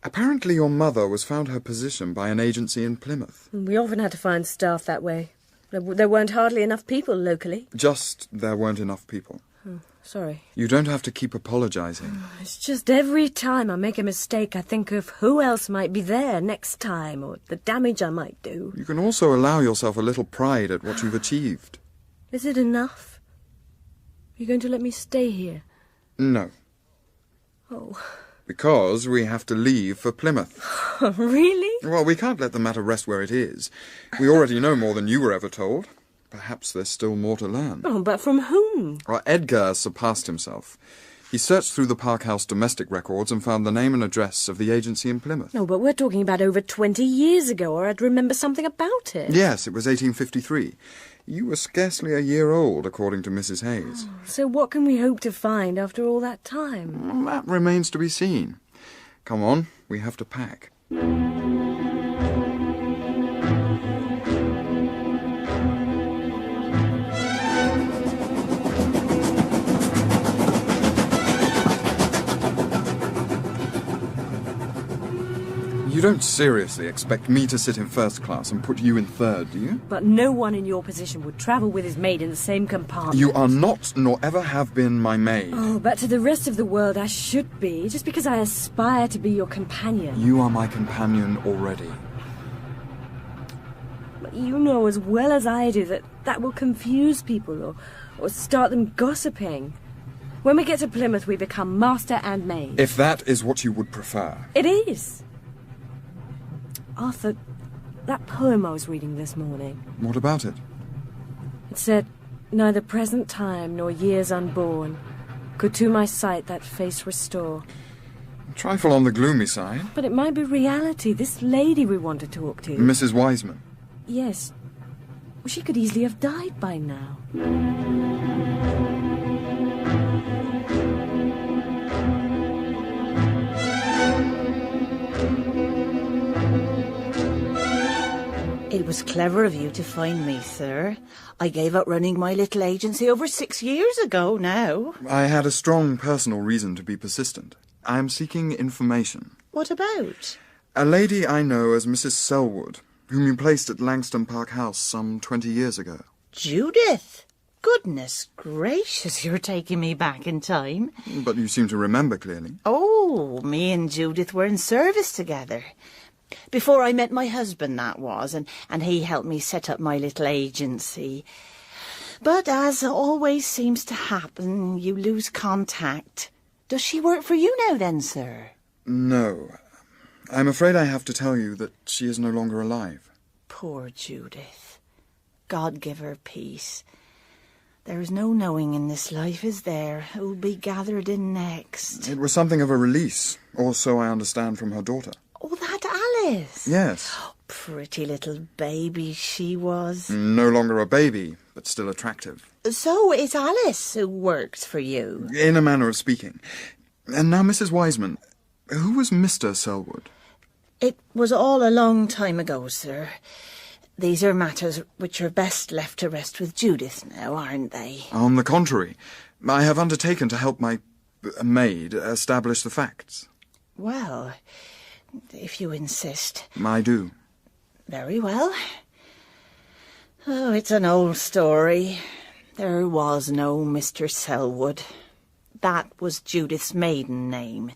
Apparently your mother was found her position by an agency in Plymouth. We often had to find staff that way. There weren't hardly enough people locally. Just there weren't enough people. Oh, sorry. You don't have to keep apologising. It's just every time I make a mistake, I think of who else might be there next time, or the damage I might do. You can also allow yourself a little pride at what you've achieved. Is it enough? Are you going to let me stay here? No. Oh. Because we have to leave for Plymouth. Really? Well, we can't let the matter rest where it is. We already know more than you were ever told. Perhaps there's still more to learn. Oh, but from whom? Well, Edgar surpassed himself. He searched through the Park House domestic records and found the name and address of the agency in Plymouth. No, but we're talking about over 20 years ago, or I'd remember something about it. Yes, it was 1853. You were scarcely a year old, according to Mrs. Hayes. So what can we hope to find after all that time? Well, that remains to be seen. Come on, we have to pack. You don't seriously expect me to sit in first class and put you in third, do you? But no one in your position would travel with his maid in the same compartment. You are not, nor ever have been, my maid. Oh, but to the rest of the world I should be, just because I aspire to be your companion. You are my companion already. But you know as well as I do that will confuse people or start them gossiping. When we get to Plymouth, we become master and maid. If that is what you would prefer. It is. Arthur, that poem I was reading this morning. What about it? It said, neither present time nor years unborn could to my sight that face restore. A trifle on the gloomy side. But it might be reality, this lady we want to talk to. Mrs. Wiseman. Yes. Well, she could easily have died by now. It was clever of you to find me, sir. I gave up running my little agency over 6 years ago now. I had a strong personal reason to be persistent. I am seeking information. What about? A lady I know as Mrs. Selwood, whom you placed at Langstone Park House some 20 years ago. Judith? Goodness gracious, you're taking me back in time. But you seem to remember clearly. Oh, me and Judith were in service together. Before I met my husband, that was, and he helped me set up my little agency. But as always seems to happen, you lose contact. Does she work for you now then, sir? No. I'm afraid I have to tell you that she is no longer alive. Poor Judith. God give her peace. There is no knowing in this life, is there, who'll be gathered in next? It was something of a release, or so I understand from her daughter. Oh, that Alice? Yes. Oh, pretty little baby she was. No longer a baby, but still attractive. So it's Alice who works for you? In a manner of speaking. And now, Mrs. Wiseman, who was Mr. Selwood? It was all a long time ago, sir. These are matters which are best left to rest with Judith now, aren't they? On the contrary, I have undertaken to help my maid establish the facts. Well, if you insist. I do. Very well. Oh, it's an old story. There was no Mr. Selwood. That was Judith's maiden name.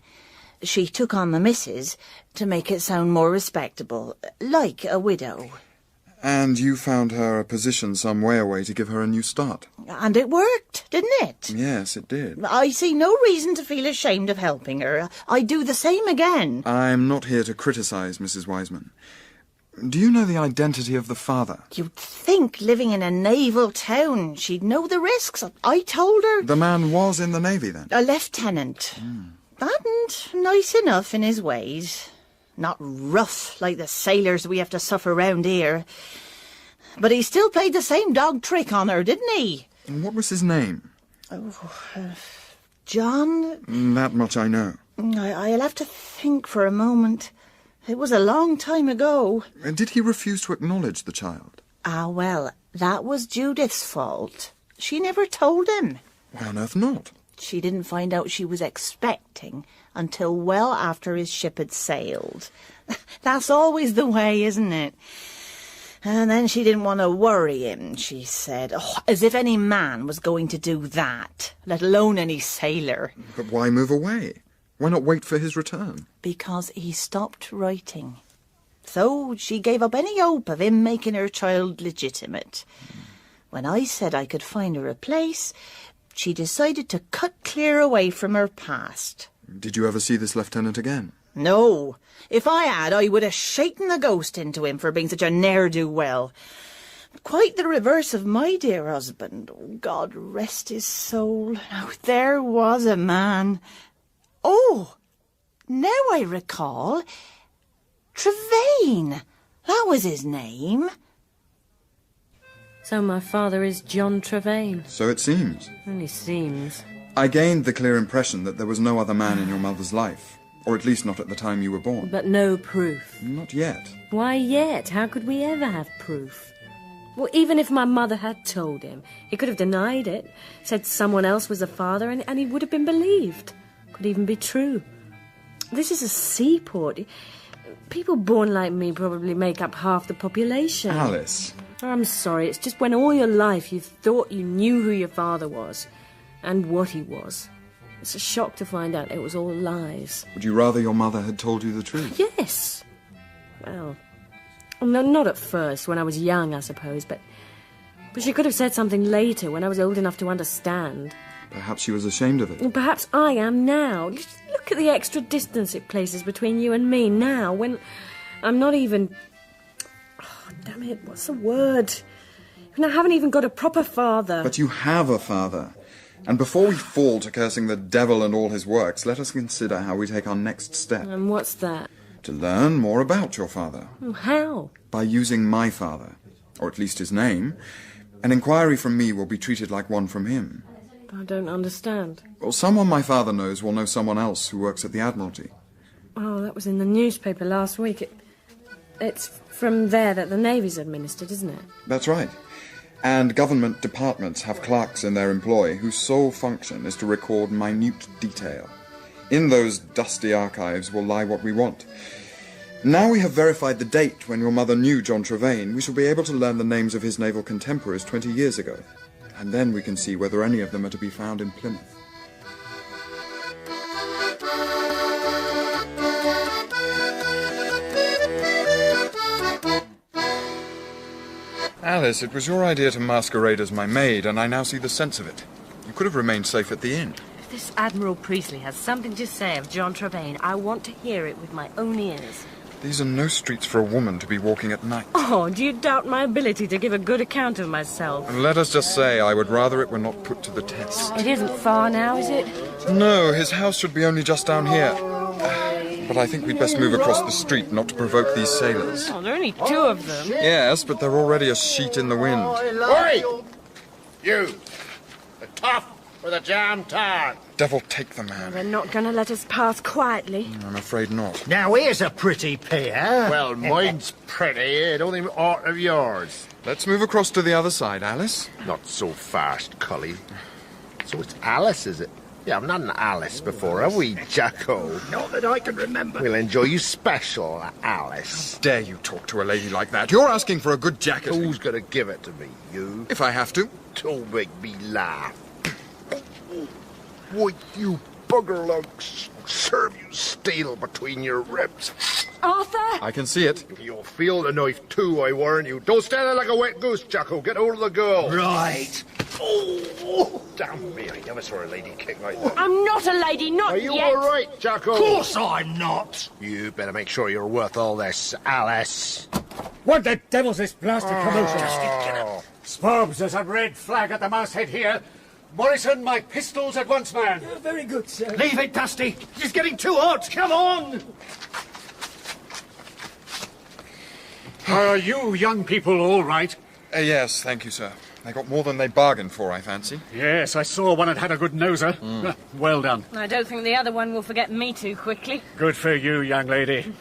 She took on the Mrs. to make it sound more respectable, like a widow. And you found her a position some way away to give her a new start. And it worked, didn't it? Yes, it did. I see no reason to feel ashamed of helping her. I'd do the same again. I'm not here to criticise Mrs. Wiseman. Do you know the identity of the father? You'd think, living in a naval town, she'd know the risks. I told her. The man was in the Navy, then? A lieutenant. And nice enough in his ways. Not rough like the sailors we have to suffer round here. But he still played the same dog trick on her, didn't he? And what was his name? John? That much I know. I'll have to think for a moment. It was a long time ago. And did he refuse to acknowledge the child? Ah, well, that was Judith's fault. She never told him. Why on earth not? She didn't find out she was expecting until well after his ship had sailed. That's always the way, isn't it? And then she didn't want to worry him, she said. Oh, as if any man was going to do that, let alone any sailor. But why move away? Why not wait for his return? Because he stopped writing. So she gave up any hope of him making her child legitimate. When I said I could find her a place, she decided to cut clear away from her past. Did you ever see this lieutenant again? No. If I had, I would have shaken the ghost into him for being such a ne'er-do-well. Quite the reverse of my dear husband. Oh, God rest his soul. Now, there was a man. Oh, now I recall. Trevane. That was his name. So my father is John Trevane. So it seems. Only seems. I gained the clear impression that there was no other man in your mother's life. Or at least not at the time you were born. But no proof. Not yet. Why yet? How could we ever have proof? Well, even if my mother had told him, he could have denied it, said someone else was the father, and he would have been believed. Could even be true. This is a seaport. People born like me probably make up half the population. Alice. Oh, I'm sorry, it's just when all your life you thought you knew who your father was, and what he was. It's a shock to find out it was all lies. Would you rather your mother had told you the truth? Yes. Well, no, not at first, when I was young, I suppose, but she could have said something later, when I was old enough to understand. Perhaps she was ashamed of it. Well, perhaps I am now. Just look at the extra distance it places between you and me now, when I'm not even... Oh, damn it, what's the word? When I haven't even got a proper father. But you have a father. And before we fall to cursing the devil and all his works, let us consider how we take our next step. And what's that? To learn more about your father. How? By using my father, or at least his name. An inquiry from me will be treated like one from him. I don't understand. Well, someone my father knows will know someone else who works at the Admiralty. Oh, that was in the newspaper last week. It's from there that the Navy's administered, isn't it? That's right. And government departments have clerks in their employ whose sole function is to record minute detail. In those dusty archives will lie what we want. Now we have verified the date when your mother knew John Trevane, we shall be able to learn the names of his naval contemporaries 20 years ago. And then we can see whether any of them are to be found in Plymouth. Alice, it was your idea to masquerade as my maid, and I now see the sense of it. You could have remained safe at the inn. If this Admiral Priestley has something to say of John Trevane, I want to hear it with my own ears. These are no streets for a woman to be walking at night. Oh, do you doubt my ability to give a good account of myself? And let us just say I would rather it were not put to the test. It isn't far now, is it? No, his house should be only just down here. But I think we'd best move across the street, not to provoke these sailors. Oh, there are only two of them. Yes, but they're already a sheet in the wind. Oi! You! The tough or the jam tart? Devil take the man. They're not going to let us pass quietly. I'm afraid not. Now, here's a pretty pair. Well, mine's pretty. It only ought of yours. Let's move across to the other side, Alice. Not so fast, Cully. So it's Alice, is it? Yeah, I've not an Alice before, have we, Jacko? Not that I can remember. We'll enjoy you special, Alice. How dare you talk to a lady like that? You're asking for a good jacket. Who's going to give it to me, you? If I have to. Don't make me laugh. Would you bugger lugs serve you steel between your ribs? Arthur! I can see it. You'll feel the knife too, I warn you. Don't stand there like a wet goose, Jacko. Get hold of the girl. Right. Oh, damn me. I never saw a lady kick like that. I'm not a lady, not Are you yet. all right, Jacko? Of course I'm not. You better make sure you're worth all this, Alice. What the devil's this blasted commotion? Oh. Spobs, there's a red flag at the masthead here. Morrison, my pistols at once, man. Very good, sir. Leave it, Dusty. It's getting too hot. Come on. Are you young people all right? Yes, thank you, sir. They got more than they bargained for, I fancy. Yes, I saw one had a good noser. Well done. I don't think the other one will forget me too quickly. Good for you, young lady.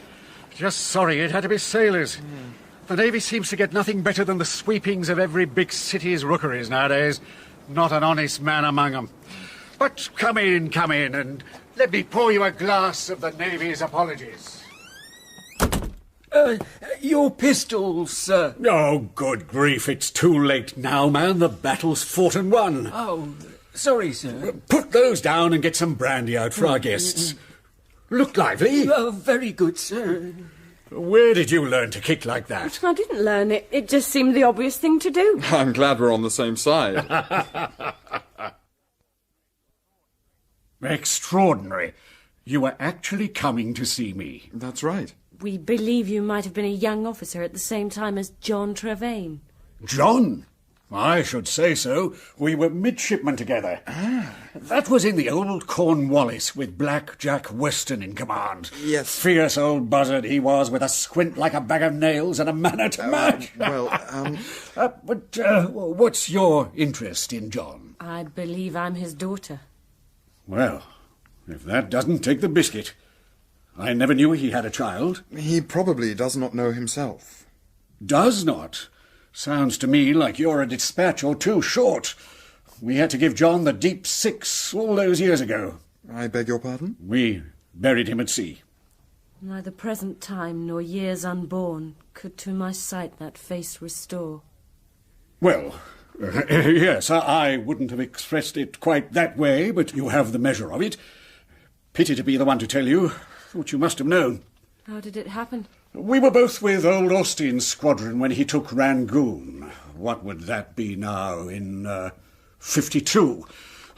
Just sorry it had to be sailors. The Navy seems to get nothing better than the sweepings of every big city's rookeries nowadays. Not an honest man among them. But come in, and let me pour you a glass of the Navy's apologies. Your pistols, sir. Oh, good grief, it's too late now, man. The battle's fought and won. Oh, sorry, sir. Put those down and get some brandy out for our guests. Look lively. Oh, very good, sir. Where did you learn to kick like that? I didn't learn it. It just seemed the obvious thing to do. I'm glad we're on the same side. Extraordinary. You were actually coming to see me. That's right. We believe you might have been a young officer at the same time as John Trevane. John? I should say so. We were midshipmen together. That was in the old Cornwallis, with Black Jack Weston in command. Yes. Fierce old buzzard he was, with a squint like a bag of nails and a manner to match. But what's your interest in John? I believe I'm his daughter. Well, if that doesn't take the biscuit. I never knew he had a child. He probably does not know himself. Does not? Sounds to me like you're a dispatch or two short. We had to give John the deep 6 all those years ago. I beg your pardon? We buried him at sea. Neither present time nor years unborn could to my sight that face restore. Well, yes, I wouldn't have expressed it quite that way, but you have the measure of it. Pity to be the one to tell you. Thought you must have known. How did it happen? We were both with old Austin's squadron when he took Rangoon. What would that be now, in 52?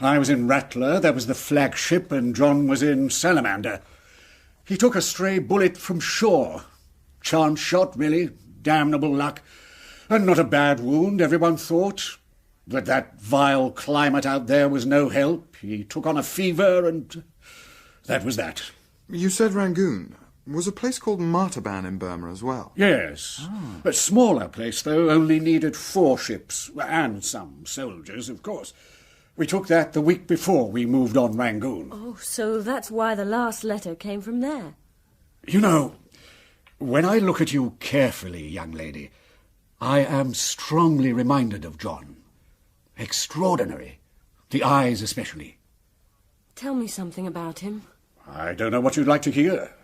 I was in Rattler, that was the flagship, and John was in Salamander. He took a stray bullet from shore. Chance shot, really. Damnable luck. And not a bad wound, everyone thought. But that vile climate out there was no help. He took on a fever, and that was that. You said Rangoon. Was a place called Martaban in Burma as well? Yes. A smaller place, though, only needed 4 ships, and some soldiers, of course. We took that the week before we moved on Rangoon. Oh, so that's why the last letter came from there. You know, when I look at you carefully, young lady, I am strongly reminded of John. Extraordinary. The eyes especially. Tell me something about him. I don't know what you'd like to hear.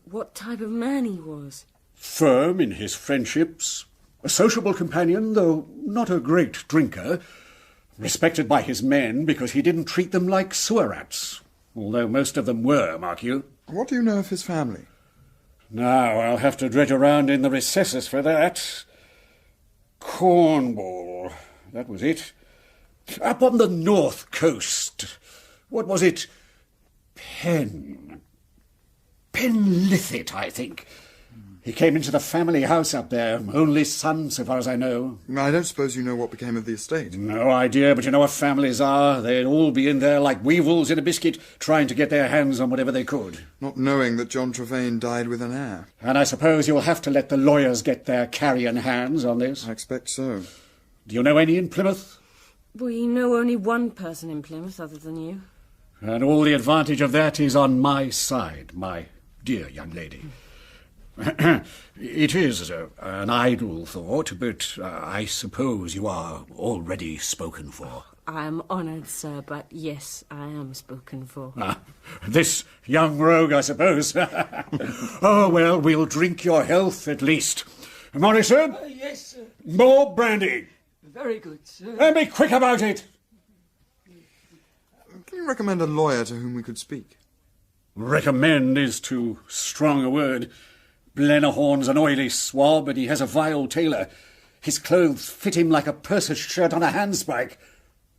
What type of man he was? Firm in his friendships, a sociable companion, though not a great drinker, respected by his men because he didn't treat them like sewer rats, although most of them were, mark you. What do you know of his family? Now, I'll have to dredge around in the recesses for that. Cornwall, that was it. Up on the north coast. What was it? Penlithit, I think. He came into the family house up there. Only son, so far as I know. I don't suppose you know what became of the estate. No idea, but you know what families are. They'd all be in there like weevils in a biscuit, trying to get their hands on whatever they could. Not knowing that John Trevane died with an heir. And I suppose you'll have to let the lawyers get their carrion hands on this. I expect so. Do you know any in Plymouth? We know only one person in Plymouth other than you. And all the advantage of that is on my side, my dear young lady. It is an idle thought, but I suppose you are already spoken for. I am honoured, sir, but yes, I am spoken for. This young rogue, I suppose. Oh, well, we'll drink your health at least. Morrison? Yes, sir. More brandy. Very good, sir. And be quick about it. Can you recommend a lawyer to whom we could speak? Recommend is too strong a word. Blennerhorn's an oily swab, and he has a vile tailor. His clothes fit him like a purser's shirt on a handspike.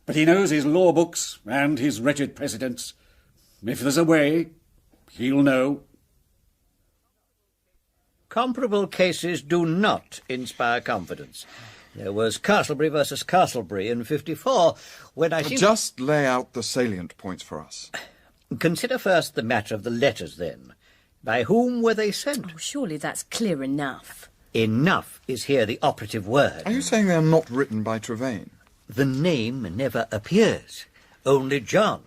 But he knows his law books and his wretched precedents. If there's a way, he'll know. Comparable cases do not inspire confidence. There was Castlebury versus Castlebury in 54, when I... Just lay out the salient points for us. Consider first the matter of the letters, then. By whom were they sent? Oh, surely that's clear enough. Enough is here the operative word. Are you saying they are not written by Trevane? The name never appears. Only John.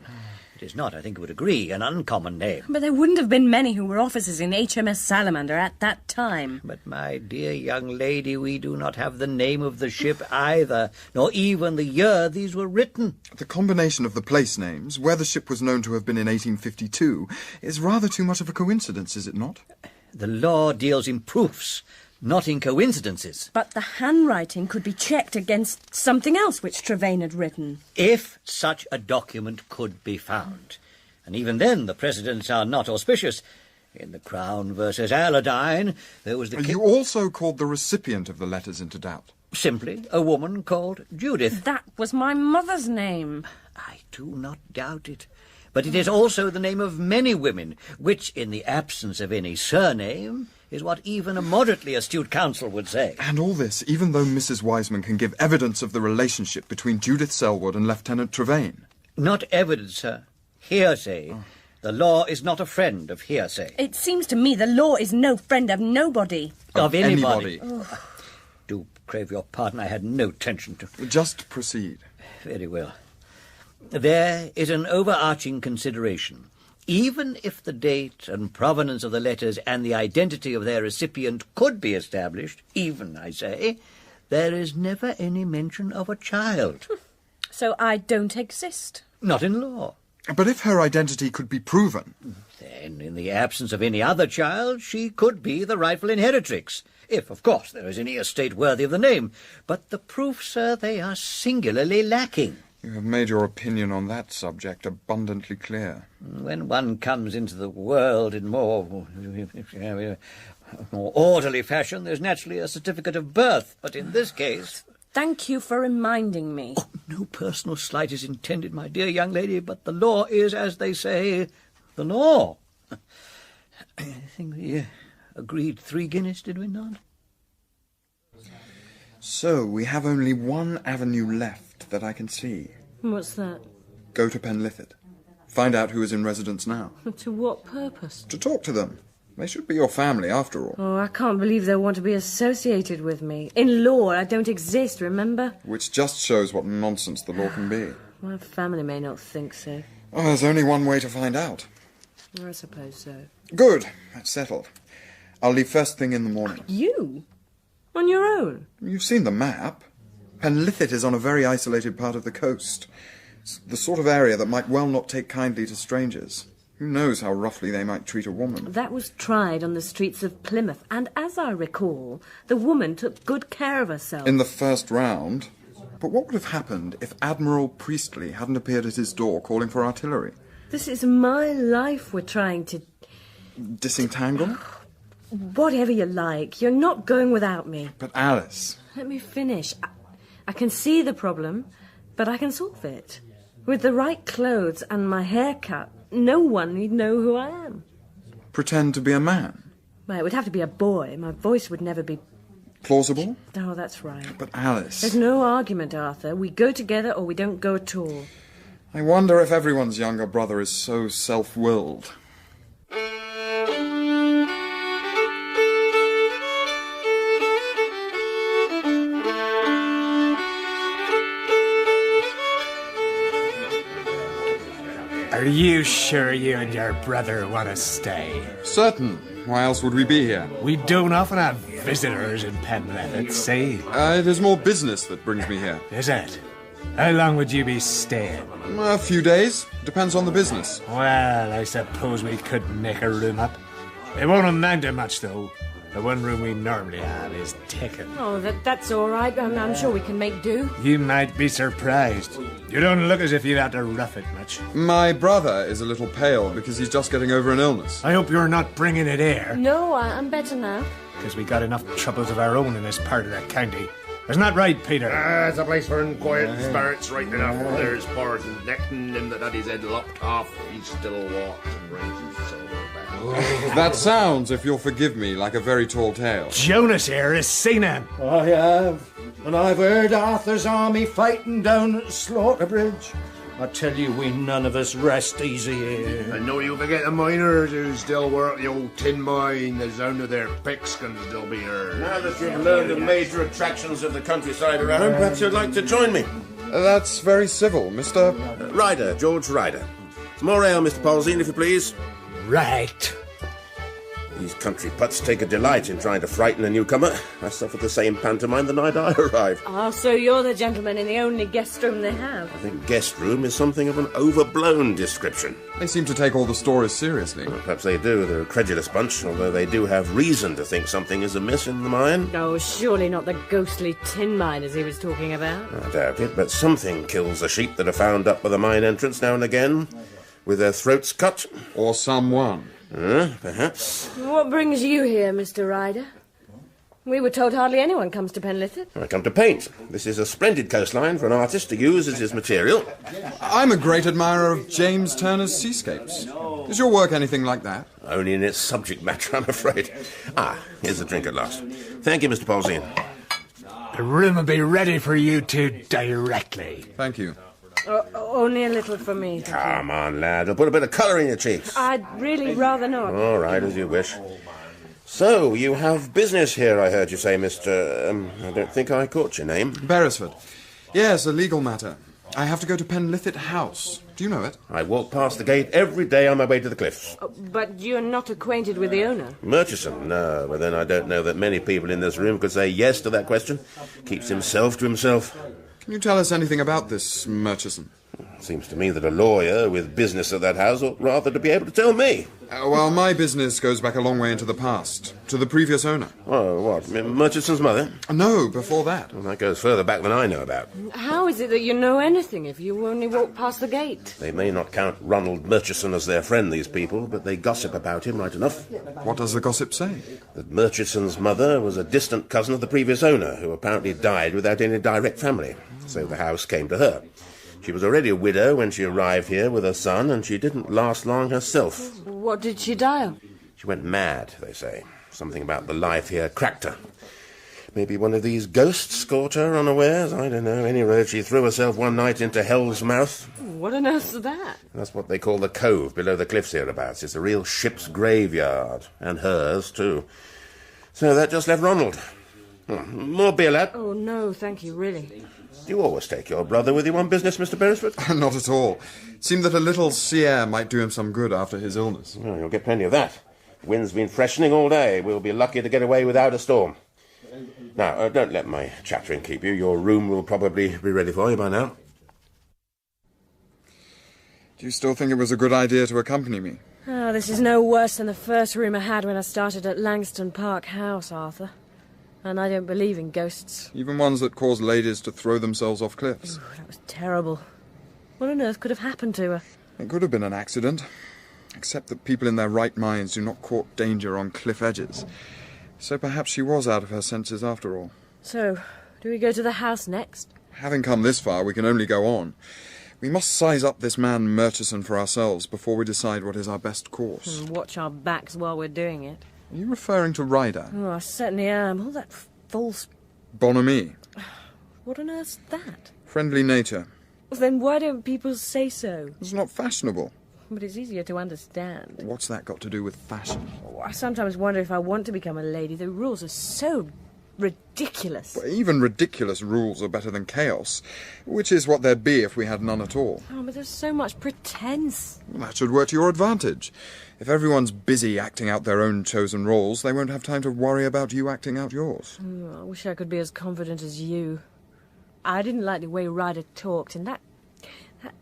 It is not, I think you would agree, an uncommon name. But there wouldn't have been many who were officers in HMS Salamander at that time. But, my dear young lady, we do not have the name of the ship either, nor even the year these were written. The combination of the place names, where the ship was known to have been in 1852, is rather too much of a coincidence, is it not? The law deals in proofs, not in coincidences. But the handwriting could be checked against something else which Trevane had written. If such a document could be found. And even then the precedents are not auspicious. In the Crown versus Aladdin, there was the... You also called the recipient of the letters into doubt. Simply a woman called Judith. That was my mother's name. I do not doubt it. But it is also the name of many women, which, in the absence of any surname, is what even a moderately astute counsel would say. And all this, even though Mrs. Wiseman can give evidence of the relationship between Judith Selwood and Lieutenant Trevane. Not evidence, sir. Hearsay. Oh. The law is not a friend of hearsay. It seems to me the law is no friend of nobody. Of anybody. Do crave your pardon, I had no intention to... Just proceed. Very well. There is an overarching consideration. Even if the date and provenance of the letters and the identity of their recipient could be established, even, I say, there is never any mention of a child. So I don't exist? Not in law. But if her identity could be proven... Then, in the absence of any other child, she could be the rightful inheritrix. If, of course, there is any estate worthy of the name. But the proofs, sir, they are singularly lacking. You have made your opinion on that subject abundantly clear. When one comes into the world in more orderly fashion, there's naturally a certificate of birth. But in this case... Thank you for reminding me. Oh, no personal slight is intended, my dear young lady, but the law is, as they say, the law. I think we agreed 3 guineas, did we not? So, we have only one avenue left that I can see. What's that? Go to Penlithid. Find out who is in residence now. To what purpose? To talk to them. They should be your family, after all. Oh, I can't believe they'll want to be associated with me. In law, I don't exist, remember? Which just shows what nonsense the law can be. My family may not think so. Oh, there's only one way to find out. I suppose so. Good. That's settled. I'll leave first thing in the morning. You? On your own? You've seen the map. Penlithid is on a very isolated part of the coast. It's the sort of area that might well not take kindly to strangers. Who knows how roughly they might treat a woman? That was tried on the streets of Plymouth, and as I recall, the woman took good care of herself. In the first round. But what would have happened if Admiral Priestley hadn't appeared at his door calling for artillery? This is my life we're trying to... Disentangle? Whatever you like. You're not going without me. But Alice... Let me finish. I can see the problem, but I can solve it. With the right clothes and my haircut, no one need know who I am. Pretend to be a man? Well, it would have to be a boy. My voice would never be... Plausible? Oh, that's right. But Alice... There's no argument, Arthur. We go together or we don't go at all. I wonder if everyone's younger brother is so self-willed. Are you sure you and your brother want to stay? Certain. Why else would we be here? We don't often have visitors in Penlithid, see? It is more business that brings me here. Is it? How long would you be staying? A few days. Depends on the business. Well, I suppose we could make a room up. It won't amount to much, though. The one room we normally have is taken. Oh, that's all right. I'm sure we can make do. You might be surprised. You don't look as if you'd have to rough it much. My brother is a little pale because he's just getting over an illness. I hope you're not bringing it here. No, I'm better now. Because we got enough troubles of our own in this part of the county. Isn't that right, Peter? It's a place for quiet spirits, right enough. There's Parson necking him that had his head lopped off. He still walks and brings his silver back. That sounds, if you'll forgive me, like a very tall tale. Jonas here has seen him. I have. And I've heard Arthur's army fighting down at Slaughter-Bridge. I tell you, we none of us rest easy here. I know you forget the miners who still work the old tin mine. The sound of their picks can still be heard. Now that you've learned the major attractions of the countryside around, perhaps you'd like to join me. That's very civil, Mr... Ryder, George Ryder. More ale, Mr. Polzine, if you please. Right. These country putts take a delight in trying to frighten a newcomer. I suffered the same pantomime the night I arrived. Oh, so you're the gentleman in the only guest room they have? I think guest room is something of an overblown description. They seem to take all the stories seriously. Well, perhaps they do. They're a credulous bunch, although they do have reason to think something is amiss in the mine. Oh, surely not the ghostly tin miners he was talking about. I doubt it, but something kills the sheep that are found up by the mine entrance now and again, with their throats cut. Or someone. Perhaps. What brings you here, Mr. Ryder? We were told hardly anyone comes to Penlithid. I come to paint. This is a splendid coastline for an artist to use as his material. I'm a great admirer of James Turner's seascapes. Is your work anything like that? Only in its subject matter, I'm afraid. Here's the drink at last. Thank you, Mr. Polzine. The room will be ready for you two directly. Thank you. Only a little for me. Come on, lad. I'll put a bit of colour in your cheeks. I'd really rather not. All right, as you wish. So, you have business here, I heard you say, Mr... I don't think I caught your name. Beresford. Yes, a legal matter. I have to go to Penlithid House. Do you know it? I walk past the gate every day on my way to the cliffs. But you're not acquainted with the owner? Murchison? No, but then I don't know that many people in this room could say yes to that question. Keeps himself to himself. Can you tell us anything about this Murchison? Seems to me that a lawyer with business at that house ought rather to be able to tell me. Well, my business goes back a long way into the past, to the previous owner. Oh, what, Murchison's mother? No, before that. Well, that goes further back than I know about. How is it that you know anything if you only walk past the gate? They may not count Ronald Murchison as their friend, these people, but they gossip about him right enough. What does the gossip say? That Murchison's mother was a distant cousin of the previous owner, who apparently died without any direct family, so the house came to her. She was already a widow when she arrived here with her son, and she didn't last long herself. What did she die of? She went mad, they say. Something about the life here cracked her. Maybe one of these ghosts caught her unawares. I don't know. Any road, she threw herself one night into Hell's Mouth. What on earth's that? That's what they call the cove below the cliffs hereabouts. It's a real ship's graveyard. And hers, too. So that just left Ronald. More beer, lad? Oh, no, thank you, really. Do you always take your brother with you on business, Mr. Beresford? Not at all. It seemed that a little sea air might do him some good after his illness. Well, you'll get plenty of that. The wind's been freshening all day. We'll be lucky to get away without a storm. Now, don't let my chattering keep you. Your room will probably be ready for you by now. Do you still think it was a good idea to accompany me? Oh, this is no worse than the first room I had when I started at Langston Park House, Arthur. And I don't believe in ghosts. Even ones that cause ladies to throw themselves off cliffs. Ooh, that was terrible. What on earth could have happened to her? It could have been an accident. Except that people in their right minds do not court danger on cliff edges. So perhaps she was out of her senses after all. So, do we go to the house next? Having come this far, we can only go on. We must size up this man Murchison for ourselves before we decide what is our best course. And watch our backs while we're doing it. Are you referring to Ryder? Oh, I certainly am. All that false... Bonhomie. What on earth's that? Friendly nature. Well, then why don't people say so? It's not fashionable. But it's easier to understand. What's that got to do with fashion? Oh, I sometimes wonder if I want to become a lady. The rules are so ridiculous. Well, even ridiculous rules are better than chaos, which is what there'd be if we had none at all. Oh, but there's so much pretense. Well, that should work to your advantage. If everyone's busy acting out their own chosen roles, they won't have time to worry about you acting out yours. Oh, I wish I could be as confident as you. I didn't like the way Ryder talked, and that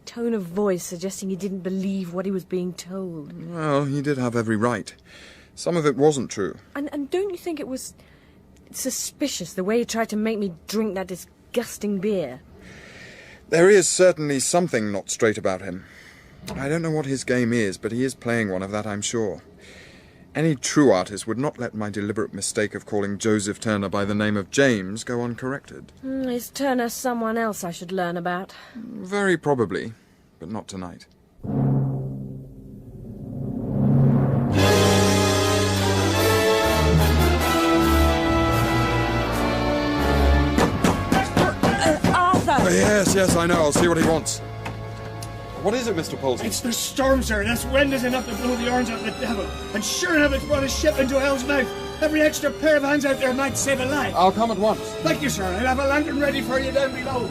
tone of voice suggesting he didn't believe what he was being told. Well, he did have every right. Some of it wasn't true. And don't you think it was suspicious, the way he tried to make me drink that disgusting beer? There is certainly something not straight about him. I don't know what his game is, but he is playing one of that, I'm sure. Any true artist would not let my deliberate mistake of calling Joseph Turner by the name of James go uncorrected. Is Turner someone else I should learn about? Very probably, but not tonight. Arthur! Yes, I know. I'll see what he wants. What is it, Mr. Polsey? It's the storm, sir. This wind is enough to blow the orange out of the devil. And sure enough, it's brought a ship into Hell's Mouth. Every extra pair of hands out there might save a life. I'll come at once. Thank you, sir. I'll have a lantern ready for you down below.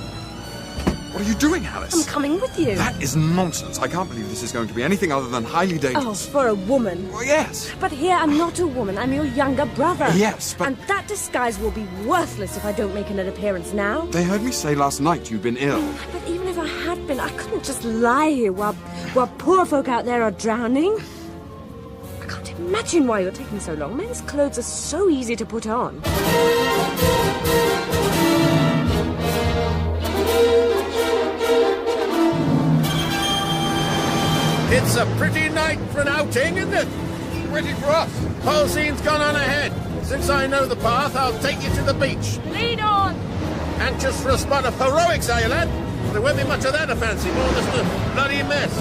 What are you doing, Alice? I'm coming with you. That is nonsense. I can't believe this is going to be anything other than highly Oh, dangerous. for a woman. Well, yes. But here I'm not a woman. I'm your younger brother. Yes, but... And that disguise will be worthless if I don't make an appearance now. They heard me say last night you'd been ill. But even if I had been, I couldn't just lie here while poor folk out there are drowning. I can't imagine why you're taking so long. Men's clothes are so easy to put on. It's a pretty night for an outing, isn't it? Waiting for us. Polzine's gone on ahead. Since I know the path, I'll take you to the beach. Lead on! Anxious for a spot of heroics, are you, lad? There won't be much of that, I fancy. More just a bloody mess.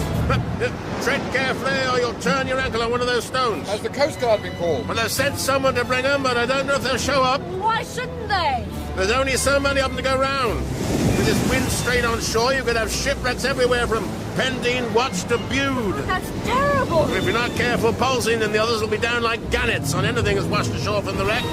Tread carefully or you'll turn your ankle on one of those stones. Has the Coast Guard been called? Well, they've sent someone to bring them, but I don't know if they'll show up. Why shouldn't they? There's only so many of them to go round. With this wind straight on shore, you could have shipwrecks everywhere from Pendine Watch to Bude. That's terrible. If you're not careful, Polzine and the others will be down like gannets on anything that's washed ashore from the wreck.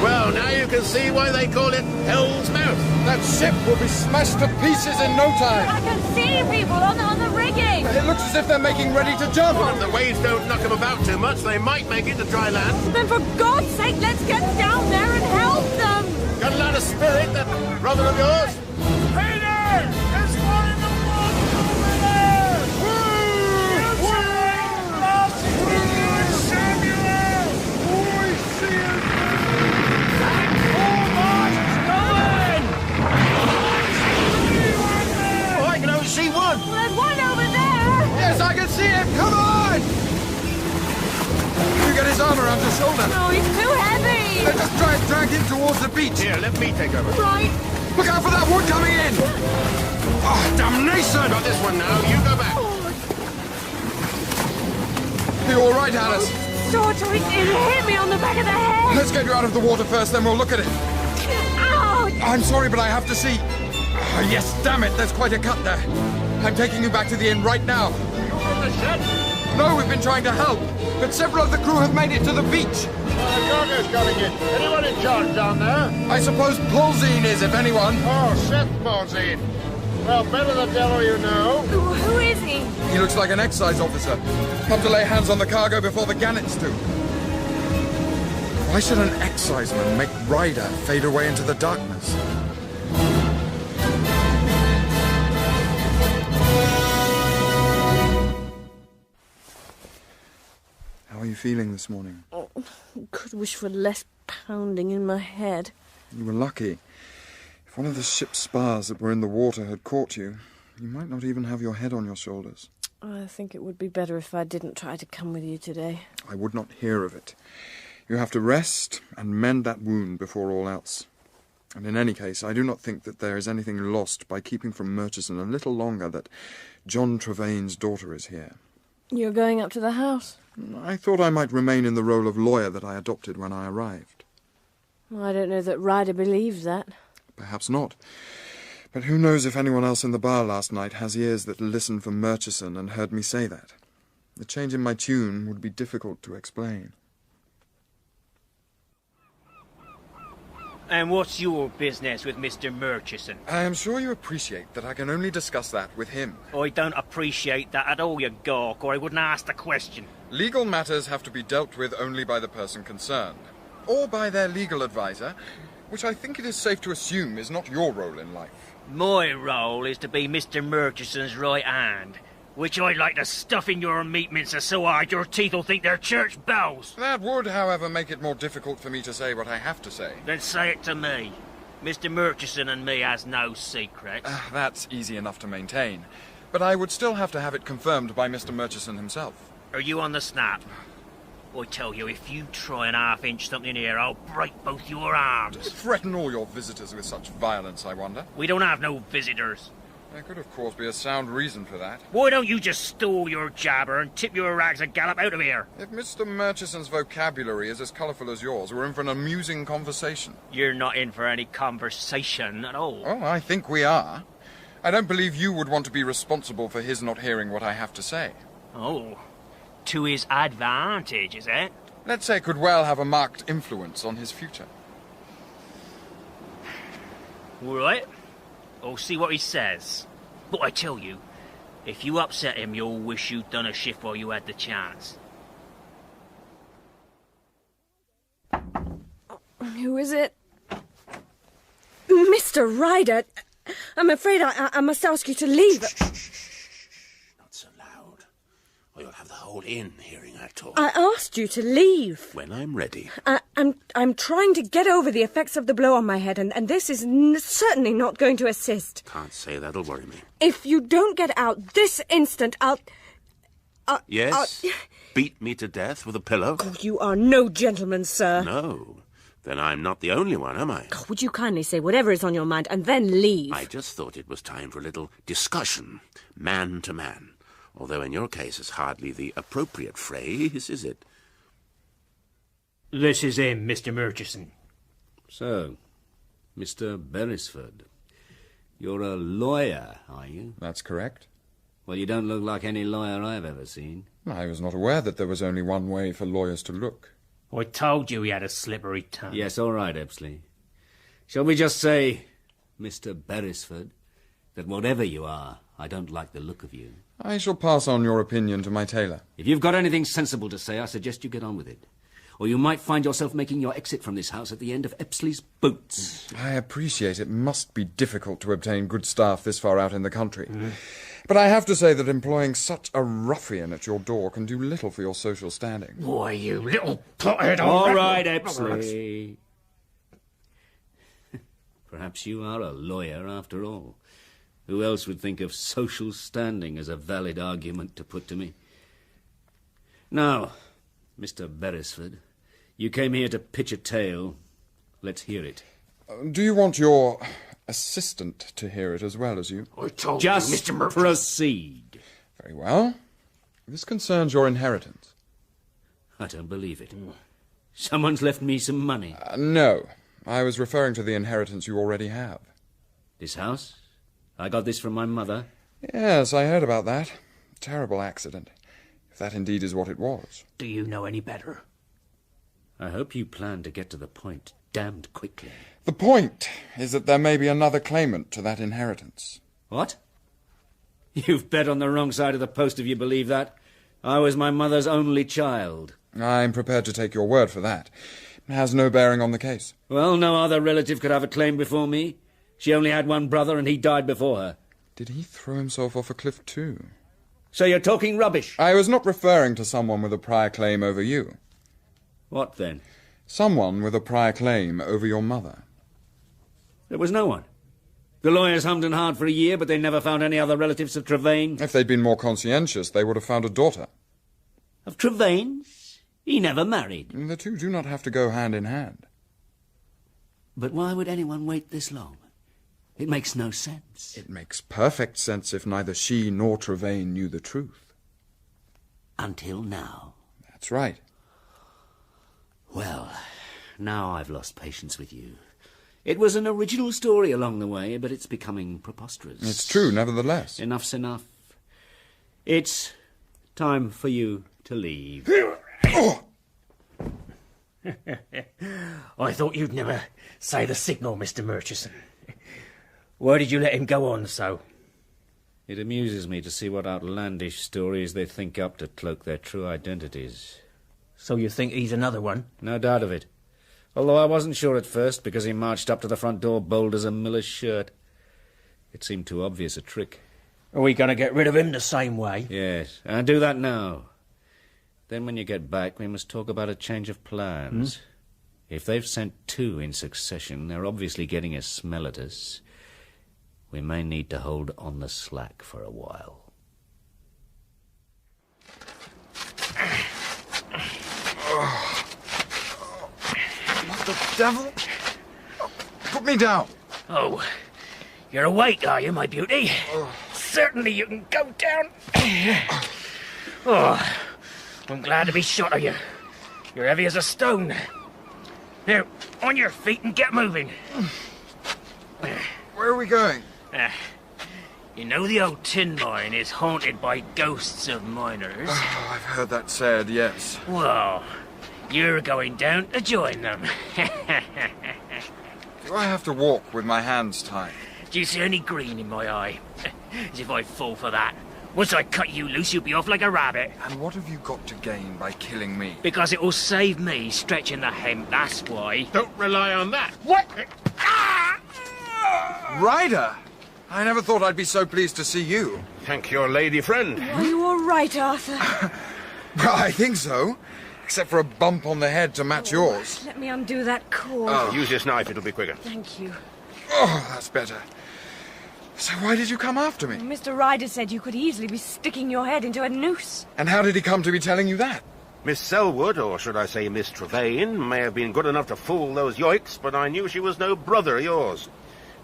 Well, now you can see why they call it Hell's Mouth. That ship will be smashed to pieces in no time. I can see people on the rigging. It looks as if they're making ready to jump. Well, if the waves don't knock them about too much, they might make it to dry land. Then for God's sake, let's get down there and help them. Got a lot of spirit, that brother of yours? Hey there! There's one in the boat over there! Oh, I can only see one. Well, there's one over there. Yes, I can see him. Come on! You get his arm around your shoulder. No, he's too heavy. Let's just try and drag him towards the beach. Here, let me take over. Right. Look out for that wood coming in! Oh, damnation! Got this one now. You go back. You all right, Alice? Sort of, it hit me on the back of the head. Let's get you out of the water first, then we'll look at it. Ouch! I'm sorry, but I have to see. Oh, yes, damn it, there's quite a cut there. I'm taking you back to the inn right now. You from the shed? No, we've been trying to help, but several of the crew have made it to the beach. The cargo's coming in. Anyone in charge down there? I suppose Polzine is, if anyone. Oh, Seth Polzine. Well, better the devil you know. Who is he? He looks like an excise officer. Come to lay hands on the cargo before the gannets do. Why should an exciseman make Ryder fade away into the darkness? How are you feeling this morning? Oh, could wish for less pounding in my head. You were lucky. If one of the ship's spars that were in the water had caught you, you might not even have your head on your shoulders. I think it would be better if I didn't try to come with you today. I would not hear of it. You have to rest and mend that wound before all else. And in any case, I do not think that there is anything lost by keeping from Murchison a little longer that John Trevaine's daughter is here. You're going up to the house? I thought I might remain in the role of lawyer that I adopted when I arrived. I don't know that Ryder believes that. Perhaps not. But who knows if anyone else in the bar last night has ears that listened for Murchison and heard me say that. The change in my tune would be difficult to explain. And what's your business with Mr. Murchison? I am sure you appreciate that I can only discuss that with him. I don't appreciate that at all, you gawk, or I wouldn't ask the question. Legal matters have to be dealt with only by the person concerned, or by their legal advisor, which I think it is safe to assume is not your role in life. My role is to be Mr. Murchison's right hand, which I'd like to stuff in your meat mincer so hard your teeth will think they're church bells. That would, however, make it more difficult for me to say what I have to say. Then say it to me. Mr. Murchison and me has no secrets. That's easy enough to maintain, but I would still have to have it confirmed by Mr. Murchison himself. Are you on the snap? I tell you, if you try and half-inch something here, I'll break both your arms. Don't threaten all your visitors with such violence, I wonder. We don't have no visitors. There could, of course, be a sound reason for that. Why don't you just stall your jabber and tip your rags and gallop out of here? If Mr. Murchison's vocabulary is as colourful as yours, we're in for an amusing conversation. You're not in for any conversation at all. Oh, I think we are. I don't believe you would want to be responsible for his not hearing what I have to say. Oh, to his advantage, is it? Let's say it could well have a marked influence on his future. All right. or see what he says. But I tell you, if you upset him, you'll wish you'd done a shift while you had the chance. Who is it? Mr. Ryder, I'm afraid I must ask you to leave. Not so loud, or you'll have the whole inn hearing our talk. I asked you to leave. When I'm ready. I'm trying to get over the effects of the blow on my head, and this is certainly not going to assist. Can't say that'll worry me. If you don't get out this instant, I'll Yes? Beat me to death with a pillow? Oh, you are no gentleman, sir. No. Then I'm not the only one, am I? Oh, would you kindly say whatever is on your mind and then leave? I just thought it was time for a little discussion, man to man. Although in your case it's hardly the appropriate phrase, is it? This is him, Mr. Murchison. So, Mr. Beresford, you're a lawyer, are you? That's correct. Well, you don't look like any lawyer I've ever seen. I was not aware that there was only one way for lawyers to look. I told you he had a slippery tongue. Yes, all right, Epsley. Shall we just say, Mr. Beresford, that whatever you are, I don't like the look of you. I shall pass on your opinion to my tailor. If you've got anything sensible to say, I suggest you get on with it. Or you might find yourself making your exit from this house at the end of Epsley's boots. I appreciate it must be difficult to obtain good staff this far out in the country. But I have to say that employing such a ruffian at your door can do little for your social standing. Why, you little pothead! All right, Epsley. Perhaps you are a lawyer after all. Who else would think of social standing as a valid argument to put to me? Now, Mr. Beresford, you came here to pitch a tale. Let's hear it. Do you want your assistant to hear it as well as you? I told Just you, Mr. Murphy. Proceed. Very well. This concerns your inheritance. I don't believe it. Someone's left me some money. No. I was referring to the inheritance you already have. This house? I got this from my mother. Yes, I heard about that. Terrible accident. If that indeed is what it was. Do you know any better? I hope you plan to get to the point damned quickly. The point is that there may be another claimant to that inheritance. What? You've bet on the wrong side of the post if you believe that. I was my mother's only child. I'm prepared to take your word for that. It has no bearing on the case. Well, no other relative could have a claim before me. She only had one brother and he died before her. Did he throw himself off a cliff too? So you're talking rubbish? I was not referring to someone with a prior claim over you. What then? Someone with a prior claim over your mother. There was no one. The lawyers hummed and hawed for a year, but they never found any other relatives of Trevane. If they'd been more conscientious, they would have found a daughter. Of Trevane's? He never married. The two do not have to go hand in hand. But why would anyone wait this long? It makes no sense. It makes perfect sense if neither she nor Trevane knew the truth. Until now. That's right. Well, now I've lost patience with you. It was an original story along the way, but it's becoming preposterous. It's true, nevertheless. Enough's enough. It's time for you to leave. I thought you'd never say the signal, Mr. Murchison. Why did you let him go on so? It amuses me to see what outlandish stories they think up to cloak their true identities. So you think he's another one? No doubt of it. Although I wasn't sure at first, because he marched up to the front door bold as a miller's shirt. It seemed too obvious a trick. Are we going to get rid of him the same way? Yes, and do that now. Then when you get back, we must talk about a change of plans. If they've sent two in succession, they're obviously getting a smell at us. We may need to hold on the slack for a while. What the devil? Put me down. Oh, you're awake, are you, my beauty? Certainly you can go down. Oh, I'm glad to be shut of you. You're heavy as a stone. Now, on your feet and get moving. Where are we going? You know the old tin mine is haunted by ghosts of miners? Oh, I've heard that said, yes. Well, you're going down to join them. Do I have to walk with my hands tied? Do you see any green in my eye? As if I'd fall for that. Once I cut you loose, you'll be off like a rabbit. And what have you got to gain by killing me? Because it will save me stretching the hemp, that's why. Don't rely on that. What? Ryder! I never thought I'd be so pleased to see you. Thank your lady friend. Are you all right, Arthur? Well, I think so. Except for a bump on the head to match yours. Let me undo that cord. Oh. Use this knife, it'll be quicker. Thank you. Oh, that's better. So why did you come after me? Mr. Ryder said you could easily be sticking your head into a noose. And how did he come to be telling you that? Miss Selwood, or should I say Miss Trevane, may have been good enough to fool those yoiks, but I knew she was no brother of yours.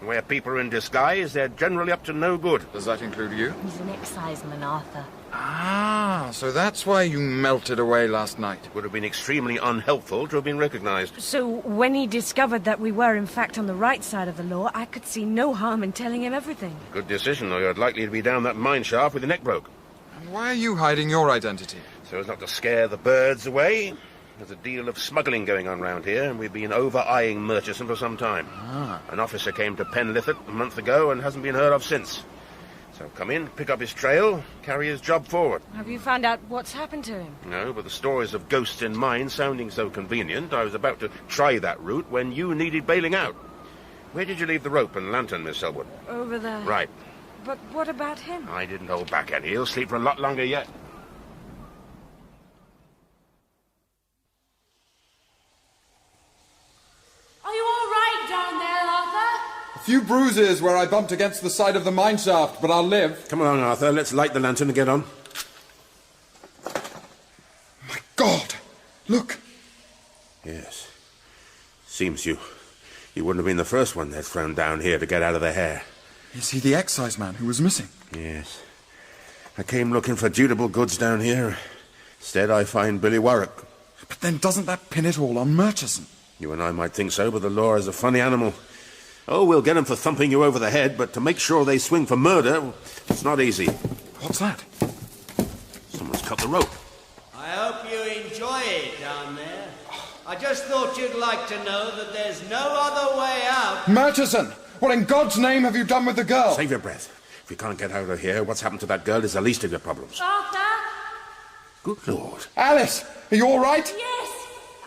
Where people are in disguise, they're generally up to no good. Does that include you? He's an exciseman, Arthur. Ah, so that's why you melted away last night. It would have been extremely unhelpful to have been recognised. So when he discovered that we were in fact on the right side of the law, I could see no harm in telling him everything. Good decision, or you're likely to be down that mine shaft with your neck broke. And why are you hiding your identity? So as not to scare the birds away. There's a deal of smuggling going on round here, and we've been over-eyeing Murchison for some time. Ah. An officer came to Penlithot a month ago and hasn't been heard of since. So come in, pick up his trail, carry his job forward. Have you found out what's happened to him? No, but the stories of ghosts in mines sounding so convenient, I was about to try that route when you needed bailing out. Where did you leave the rope and lantern, Miss Selwood? Over there. Right. But what about him? I didn't hold back any. He'll sleep for a lot longer yet. Are you all right down there, Arthur? A few bruises where I bumped against the side of the mine shaft, but I'll live. Come along, Arthur. Let's light the lantern and get on. My God! Look! Yes. Seems you wouldn't have been the first one they'd thrown down here to get out of their hair. Is he the excise man who was missing? Yes. I came looking for dutiable goods down here. Instead, I find Billy Warwick. But then doesn't that pin it all on Murchison? You and I might think so, but the law is a funny animal. Oh, we'll get them for thumping you over the head, but to make sure they swing for murder, it's not easy. What's that? Someone's cut the rope. I hope you enjoy it down there. I just thought you'd like to know that there's no other way out. Murchison! What in God's name have you done with the girl? Save your breath. If you can't get out of here, what's happened to that girl is the least of your problems. Arthur? Good Lord. Alice! Are you all right? Yes.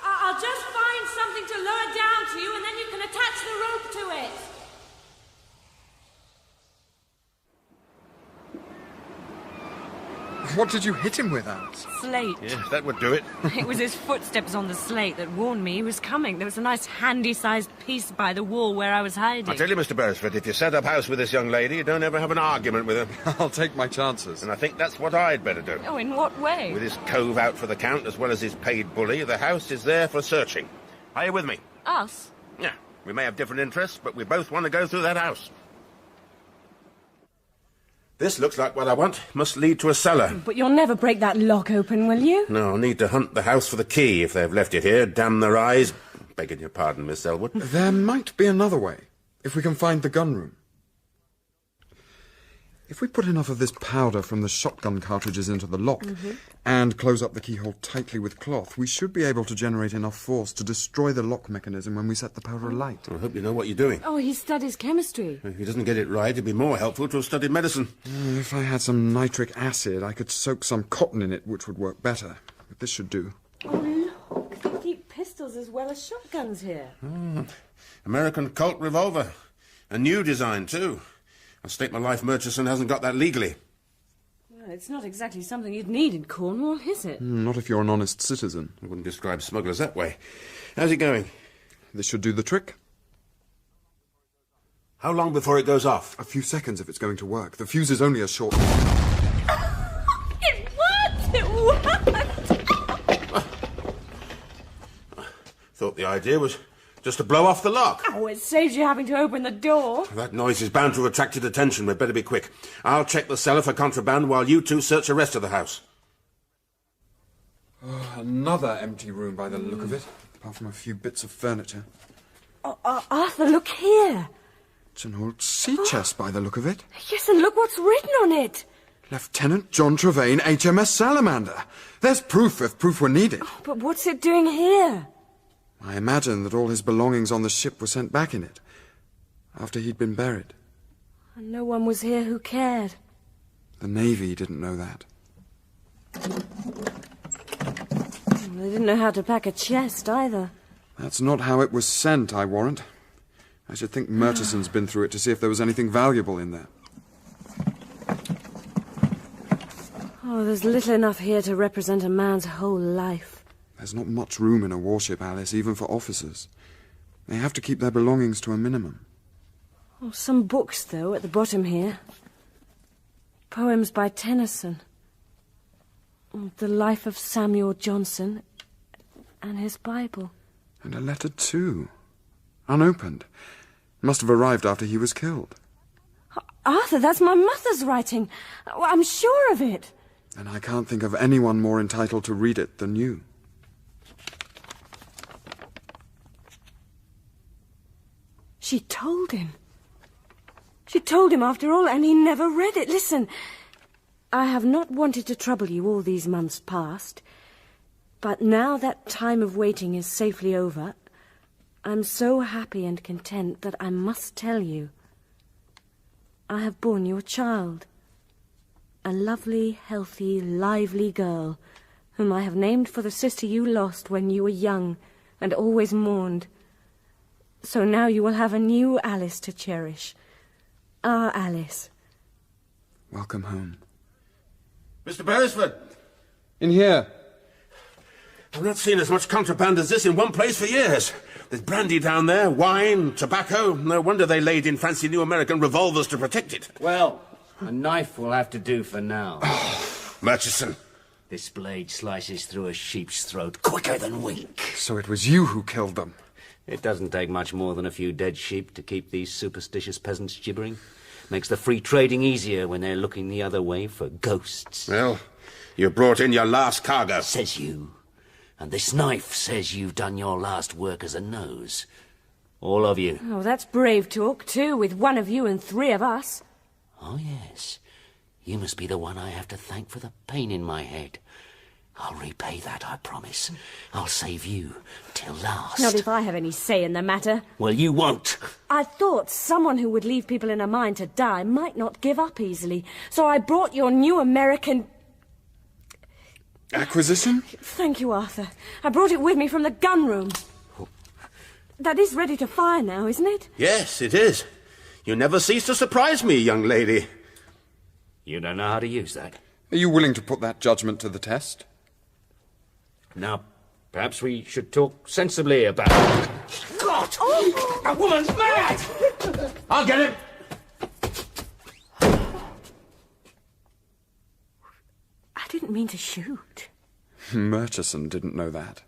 I'll just find something to lower down to you, and then you can attach the rope to it. What did you hit him with, Alice? Slate. Yeah, that would do it. It was his footsteps on the slate that warned me he was coming. There was a nice handy-sized piece by the wall where I was hiding. I tell you, Mr. Beresford, if you set up house with this young lady, you don't ever have an argument with her. I'll take my chances. And I think that's what I'd better do. Oh, in what way? With his cove out for the count, as well as his paid bully, the house is there for searching. Are you with me? Us? Yeah. We may have different interests, but we both want to go through that house. This looks like what I want. Must lead to a cellar. But you'll never break that lock open, will you? No, I'll need to hunt the house for the key if they've left it here. Damn their eyes. Begging your pardon, Miss Selwood. There might be another way, if we can find the gun room. If we put enough of this powder from the shotgun cartridges into the lock and close up the keyhole tightly with cloth, we should be able to generate enough force to destroy the lock mechanism when we set the powder alight. I hope you know what you're doing. Oh, he studies chemistry. If he doesn't get it right, it'd be more helpful to have studied medicine. If I had some nitric acid, I could soak some cotton in it, which would work better. But this should do. Oh, look. They keep pistols as well as shotguns here. American Colt revolver. A new design, too. I'll stake my life Murchison hasn't got that legally. Well, it's not exactly something you'd need in Cornwall, is it? Not if you're an honest citizen. I wouldn't describe smugglers that way. How's it going? This should do the trick. How long before it goes off? A few seconds if it's going to work. The fuse is only a short... It worked! It worked! Thought the idea was just to blow off the lock. Oh, it saves you having to open the door. That noise is bound to have attracted attention. We'd better be quick. I'll check the cellar for contraband while you two search the rest of the house. Oh, another empty room by the look of it, apart from a few bits of furniture. Oh, Arthur, look here. It's an old sea chest by the look of it. Yes, and look what's written on it. Lieutenant John Trevane, HMS Salamander. There's proof if proof were needed. Oh, but what's it doing here? I imagine that all his belongings on the ship were sent back in it, after he'd been buried. And no one was here who cared. The Navy didn't know that. They didn't know how to pack a chest, either. That's not how it was sent, I warrant. I should think Murchison's been through it to see if there was anything valuable in there. Oh, there's little enough here to represent a man's whole life. There's not much room in a warship, Alice, even for officers. They have to keep their belongings to a minimum. Oh, some books, though, at the bottom here. Poems by Tennyson. The Life of Samuel Johnson and his Bible. And a letter, too. Unopened. Must have arrived after he was killed. Arthur, that's my mother's writing. I'm sure of it. And I can't think of anyone more entitled to read it than you. She told him. She told him after all, and he never read it. Listen, I have not wanted to trouble you all these months past, but now that time of waiting is safely over, I'm so happy and content that I must tell you. I have borne you a child. A lovely, healthy, lively girl, whom I have named for the sister you lost when you were young and always mourned. So now you will have a new Alice to cherish. Our Alice. Welcome home. Mr. Beresford! In here. I've not seen as much contraband as this in one place for years. There's brandy down there, wine, tobacco. No wonder they laid in fancy new American revolvers to protect it. Well, a knife will have to do for now. Murchison. This blade slices through a sheep's throat quicker than wink. So it was you who killed them. It doesn't take much more than a few dead sheep to keep these superstitious peasants gibbering. Makes the free trading easier when they're looking the other way for ghosts. Well, you brought in your last cargo. Says you. And this knife says you've done your last work as a nose. All of you. Oh, that's brave talk, too, with one of you and 3 of us. Oh, yes. You must be the one I have to thank for the pain in my head. I'll repay that, I promise. I'll save you till last. Not if I have any say in the matter. Well, you won't. I thought someone who would leave people in a mine to die might not give up easily. So I brought your new American... Acquisition? Thank you, Arthur. I brought it with me from the gun room. That is ready to fire now, isn't it? Yes, it is. You never cease to surprise me, young lady. You don't know how to use that. Are you willing to put that judgment to the test? Now, perhaps we should talk sensibly about... God! Oh. A woman's mad! I'll get him! I didn't mean to shoot. Murchison didn't know that.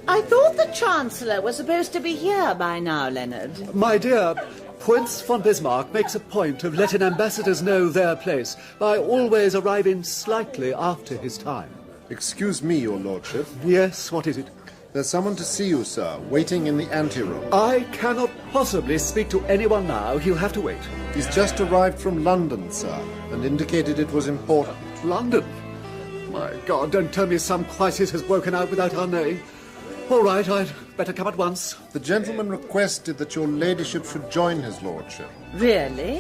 I thought the Chancellor was supposed to be here by now, Leonard. My dear, Prince von Bismarck makes a point of letting ambassadors know their place by always arriving slightly after his time. Excuse me, your lordship. Yes, what is it? There's someone to see you, sir, waiting in the anteroom. I cannot possibly speak to anyone now. He'll have to wait. He's just arrived from London, sir, and indicated it was important. London? My God, don't tell me some crisis has broken out without our knowing. All right, I'd better come at once. The gentleman requested that your ladyship should join his lordship. Really?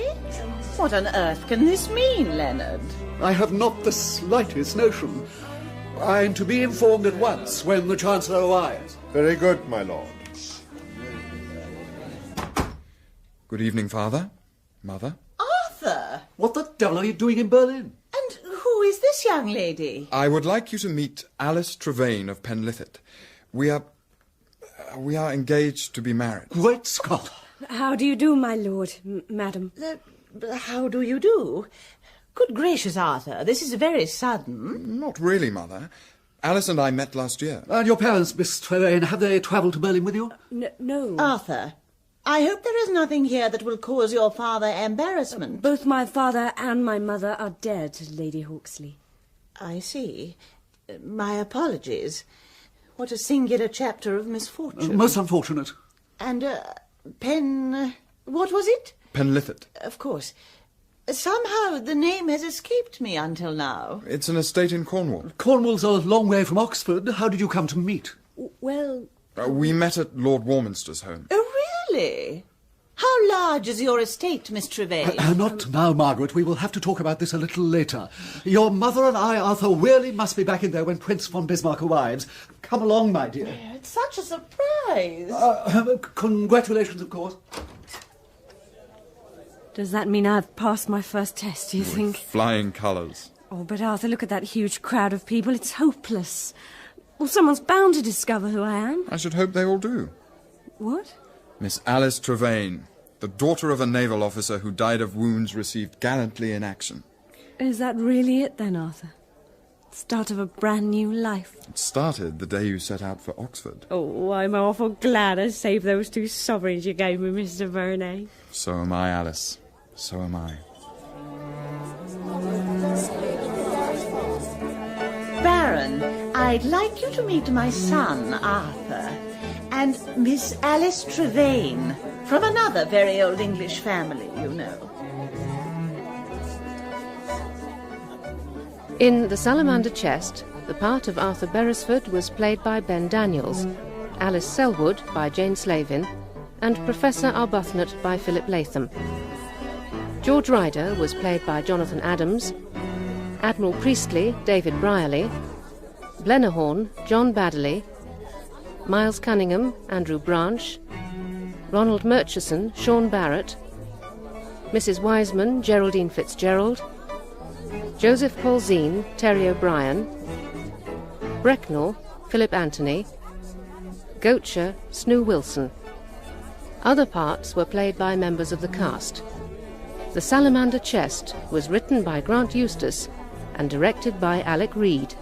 What on earth can this mean, Leonard? I have not the slightest notion. I'm to be informed at once when the Chancellor arrives. Very good, my lord. Good evening, Father. Mother. Arthur! What the devil are you doing in Berlin? And who is this young lady? I would like you to meet Alice Trevane of Penlithit. We are engaged to be married. Great Scott! How do you do, my lord, madam? How do you do? Good gracious, Arthur, this is very sudden. Not really, Mother. Alice and I met last year. And your parents, Miss Trevane, have they travelled to Berlin with you? No. Arthur, I hope there is nothing here that will cause your father embarrassment. Both my father and my mother are dead, Lady Hawksley. I see. My apologies. What a singular chapter of misfortune. Most unfortunate. And, what was it? Penlithit. Of course. Somehow the name has escaped me until now. It's an estate in Cornwall. Cornwall's a long way from Oxford. How did you come to meet? Well... we met at Lord Warminster's home. Oh, really? How large is your estate, Miss Trevane? Not now, Margaret. We will have to talk about this a little later. Your mother and I, Arthur, really must be back in there when Prince von Bismarck arrives. Come along, my dear. It's such a surprise. Congratulations, of course. Does that mean I've passed my first test, do you think? Flying colours. Oh, but Arthur, look at that huge crowd of people. It's hopeless. Well, someone's bound to discover who I am. I should hope they all do. What? Miss Alice Trevane, the daughter of a naval officer who died of wounds received gallantly in action. Is that really it, then, Arthur? Start of a brand new life? It started the day you set out for Oxford. Oh, I'm awful glad I saved those 2 sovereigns you gave me, Mr. Vernet. So am I, Alice. So am I. Baron, I'd like you to meet my son, Arthur, and Miss Alice Trevane, from another very old English family, you know. In The Salamander Chest, the part of Arthur Beresford was played by Ben Daniels, Alice Selwood by Jane Slavin, and Professor Arbuthnot by Philip Latham. George Ryder was played by Jonathan Adams, Admiral Priestley, David Brierley, Blennerhorn, John Baddeley, Miles Cunningham, Andrew Branch, Ronald Murchison, Sean Barrett, Mrs. Wiseman, Geraldine Fitzgerald, Joseph Paulzine, Terry O'Brien, Brecknell, Philip Anthony, Goacher, Snoo Wilson. Other parts were played by members of the cast. The Salamander Chest was written by Grant Eustace and directed by Alec Reed.